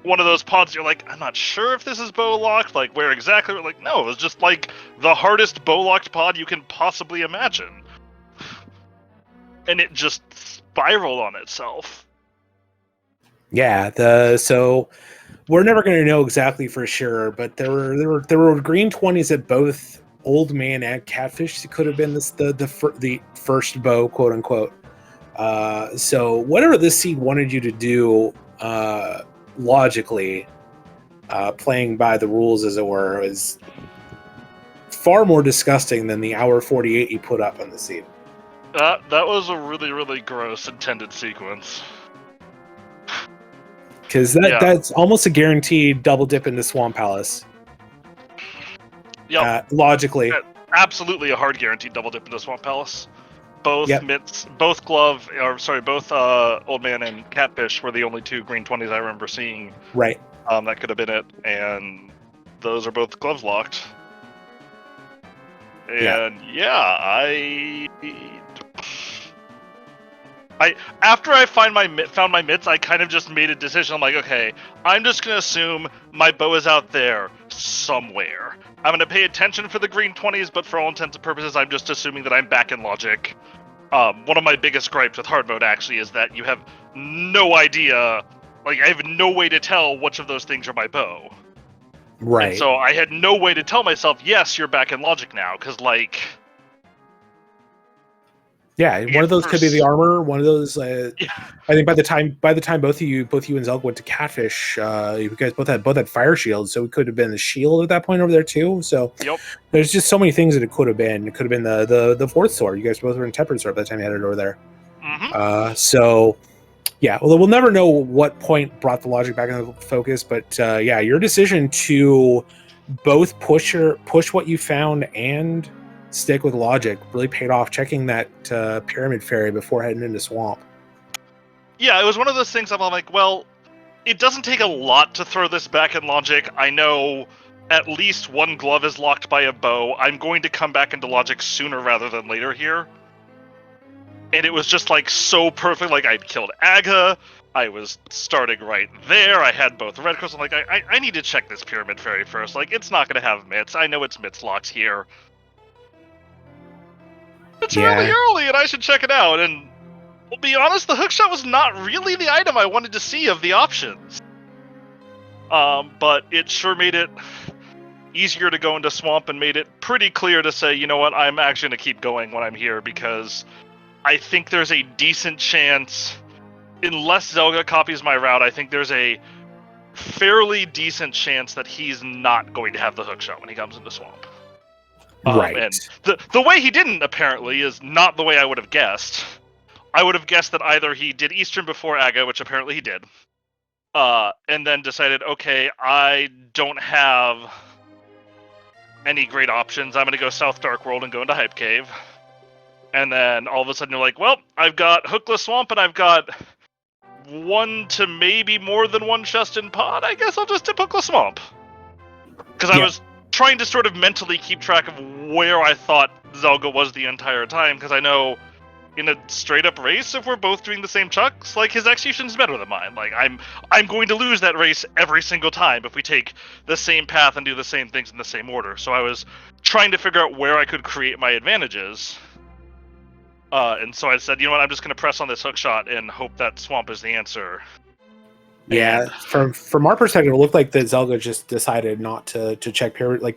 one of those pods you're like, I'm not sure if this is bow locked, where exactly, no, it was just the hardest bow locked pod you can possibly imagine. And it just spiraled on itself. Yeah, so we're never going to know exactly for sure, but there were green 20s at both Old Man and Catfish. It could have been the first bow, quote unquote. So whatever this seed wanted you to do, logically, playing by the rules, as it were, is far more disgusting than the hour 48 you put up on the seed. That was a really, really gross intended sequence. Because that's almost a guaranteed double dip into Swamp Palace. Yep. Logically. Absolutely a hard guaranteed double dip into Swamp Palace. Both mitts, both both Old Man and Catfish were the only two green 20s I remember seeing. Right. That could have been it, and those are both gloves locked. And after I found my mitts, I kind of just made a decision. I'm like, okay, I'm just gonna assume my bow is out there somewhere. I'm gonna pay attention for the green 20s, but for all intents and purposes, I'm just assuming that I'm back in logic. One of my biggest gripes with hard mode actually is that you have no idea, I have no way to tell which of those things are my bow. Right. And so I had no way to tell myself, yes, you're back in logic now, because yeah, one of those could be the armor. One of those, I think, by the time both you and Zelg went to Catfish, you guys both had fire shields, so it could have been the shield at that point over there too. So there's just so many things that it could have been. It could have been the fourth sword. You guys both were in tempered sword by the time you had it over there. Mm-hmm. So yeah, well, we'll never know what point brought the logic back into focus, but yeah, your decision to both push what you found and stick with logic really paid off, checking that pyramid fairy before heading into swamp. Yeah, it was one of those things I'm like, well, it doesn't take a lot to throw this back in logic. I know at least one glove is locked by a bow. I'm going to come back into logic sooner rather than later here. And it was just so perfect. I'd killed Aga, I was starting right there, I had both red crystals. I'm like, I need to check this pyramid fairy first. It's not going to have mitts. I know it's mitts locked here. It's really early, and I should check it out. And I'll be honest, the hookshot was not really the item I wanted to see of the options. But it sure made it easier to go into swamp and made it pretty clear to say, you know what, I'm actually going to keep going when I'm here, because I think there's a decent chance, unless Zelga copies my route, I think there's a fairly decent chance that he's not going to have the hookshot when he comes into swamp. Right. And the way he didn't, apparently, is not the way I would have guessed. I would have guessed that either he did Eastern before Aga, which apparently he did, And then decided, okay, I don't have any great options. I'm going to go South Dark World and go into Hype Cave. And then all of a sudden you're like, well, I've got Hookless Swamp and I've got one to maybe more than one chest in pod. I guess I'll just dip Hookless Swamp. Because I was trying to sort of mentally keep track of where I thought Zelga was the entire time, because I know in a straight up race, if we're both doing the same chucks, like, his execution's better than mine. Like, I'm going to lose that race every single time if we take the same path and do the same things in the same order. So I was trying to figure out where I could create my advantages. And so I said, you know what, I'm just going to press on this hook shot and hope that swamp is the answer. Yeah, from our perspective, it looked like that Zelga just decided not to check Pyramid,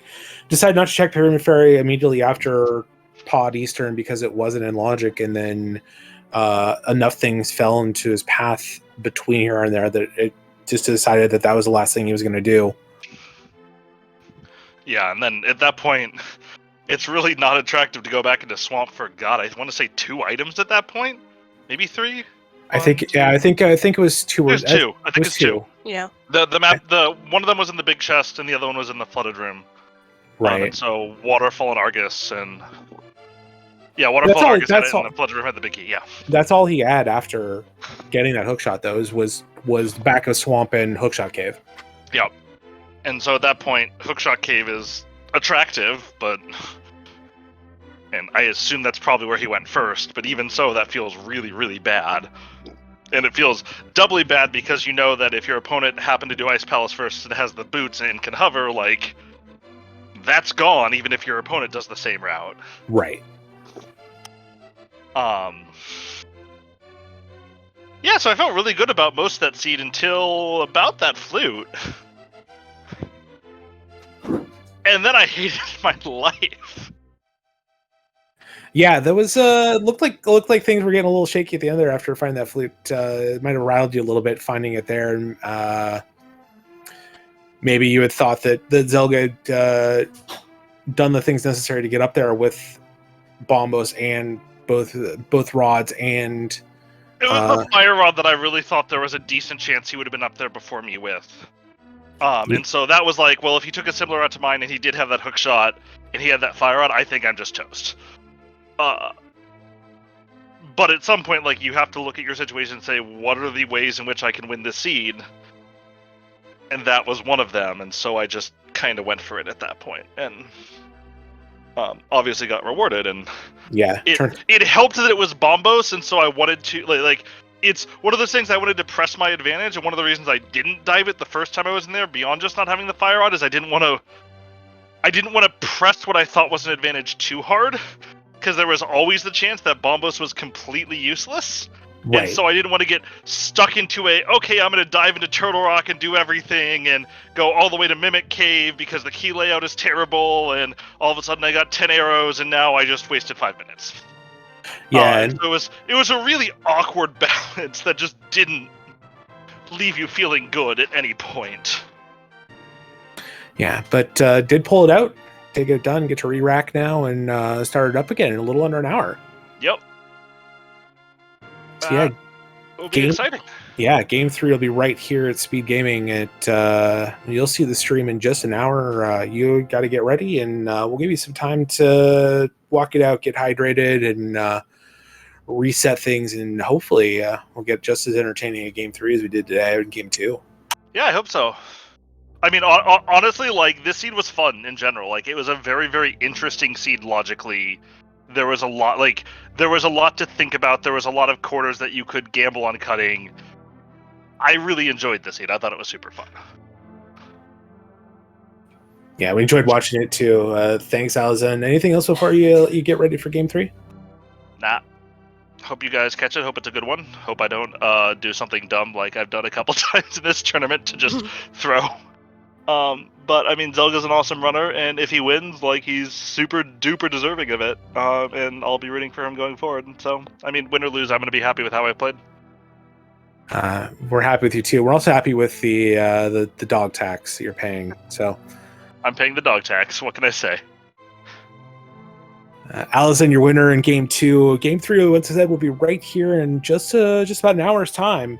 decided not to check Pyramid Fairy immediately after Pod Eastern because it wasn't in logic, and then enough things fell into his path between here and there that it just decided that was the last thing he was going to do. Yeah, and then at that point, it's really not attractive to go back into Swamp for, God, I want to say 2 items at that point? Maybe 3? I think it was 2. It was 2. I think it's 2. Yeah. The map, one of them was in the big chest, and the other one was in the flooded room. Right. And so Waterfall and Argus, and Waterfall and Argus had it, and the flooded room had the big key. Yeah. That's all he had after getting that hookshot. Though was back of Swamp and Hookshot Cave. Yep. And so at that point, Hookshot Cave is attractive, and I assume that's probably where he went first, but even so, that feels really, really bad. And it feels doubly bad because you know that if your opponent happened to do Ice Palace first and has the boots and can hover, that's gone, even if your opponent does the same route. Right. Yeah, so I felt really good about most of that seed until about that flute. And then I hated my life. Yeah, that was looked like things were getting a little shaky at the end there after finding that flute. It might have riled you a little bit finding it there. And maybe you had thought that Zelga had done the things necessary to get up there with Bombos and both rods, and it was the fire rod that I really thought there was a decent chance he would have been up there before me with. And so that was like, well, if he took a similar route to mine and he did have that hook shot and he had that fire rod, I think I'm just toast. But at some point, you have to look at your situation and say, what are the ways in which I can win this seed? And that was one of them, and so I just kind of went for it at that point, and obviously got rewarded, and it helped that it was Bombos, and so I wanted to, it's one of those things I wanted to press my advantage, and one of the reasons I didn't dive it the first time I was in there, beyond just not having the fire rod, is I didn't want to press what I thought was an advantage too hard, because there was always the chance that Bombos was completely useless. Right. And so I didn't want to get stuck into I'm going to dive into Turtle Rock and do everything and go all the way to Mimic Cave because the key layout is terrible, and all of a sudden I got 10 arrows and now I just wasted 5 minutes. Yeah. So it was a really awkward balance that just didn't leave you feeling good at any point. Yeah, but did pull it out. Get it done, get to re-rack now, and start it up again in a little under an hour. Yep. So yeah, it'll be exciting. Yeah, Game 3 will be right here at SpeedGaming. You'll see the stream in just an hour. You got to get ready, and we'll give you some time to walk it out, get hydrated, and reset things, and hopefully we'll get just as entertaining a Game 3 as we did today in Game 2. Yeah, I hope so. I mean, honestly, this seed was fun in general. It was a very, very interesting seed logically. There was a lot, to think about. There was a lot of quarters that you could gamble on cutting. I really enjoyed this seed. I thought it was super fun. Yeah, we enjoyed watching it too. Thanks, Alaszun. Anything else before you get ready for Game 3? Nah. Hope you guys catch it. Hope it's a good one. Hope I don't do something dumb like I've done a couple times in this tournament to just throw. But I mean, Zelga's an awesome runner, and if he wins, he's super duper deserving of it. And I'll be rooting for him going forward. And so, I mean, win or lose, I'm going to be happy with how I played. We're happy with you too. We're also happy with the dog tax that you're paying. So, I'm paying the dog tax. What can I say? Alaszun, your winner in Game 2. Game 3, once I said, will be right here in just about an hour's time.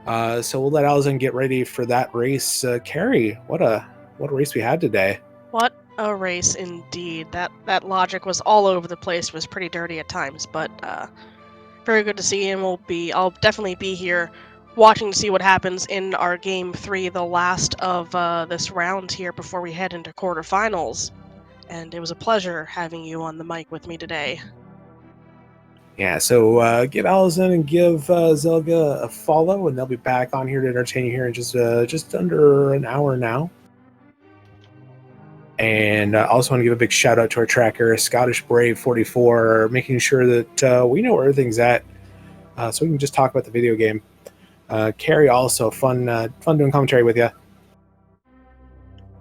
So we'll let Alaszun get ready for that race. Carrie, what a race we had today. What a race indeed. That logic was all over the place. Was pretty dirty at times, but very good to see. And I'll definitely be here watching to see what happens in our game 3, the last of this round here before we head into quarterfinals. And it was a pleasure having you on the mic with me today. Yeah, so give Alaszun and give Zelga a follow, and they'll be back on here to entertain you here in just under an hour now. And I also want to give a big shout out to our tracker, Scottish Brave 44, making sure that we know where everything's at, so we can just talk about the video game. Carrie, also fun doing commentary with you.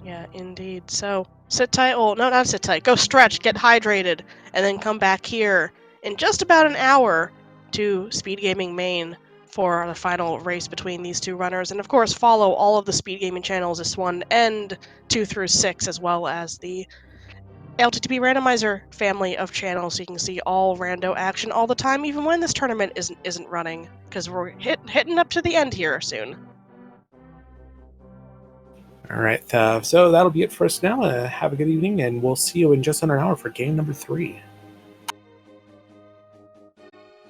Yeah, indeed. So sit tight. Well, no, not sit tight. Go stretch, get hydrated, and then come back here in just about an hour to SpeedGaming Main for the final race between these two runners. And of course, follow all of the SpeedGaming channels, this one and 2 through 6, as well as the ALTTP Randomizer family of channels, so you can see all rando action all the time, even when this tournament isn't running, because we're hitting up to the end here soon. All right, so that'll be it for us now. Have a good evening, and we'll see you in just under an hour for game number 3.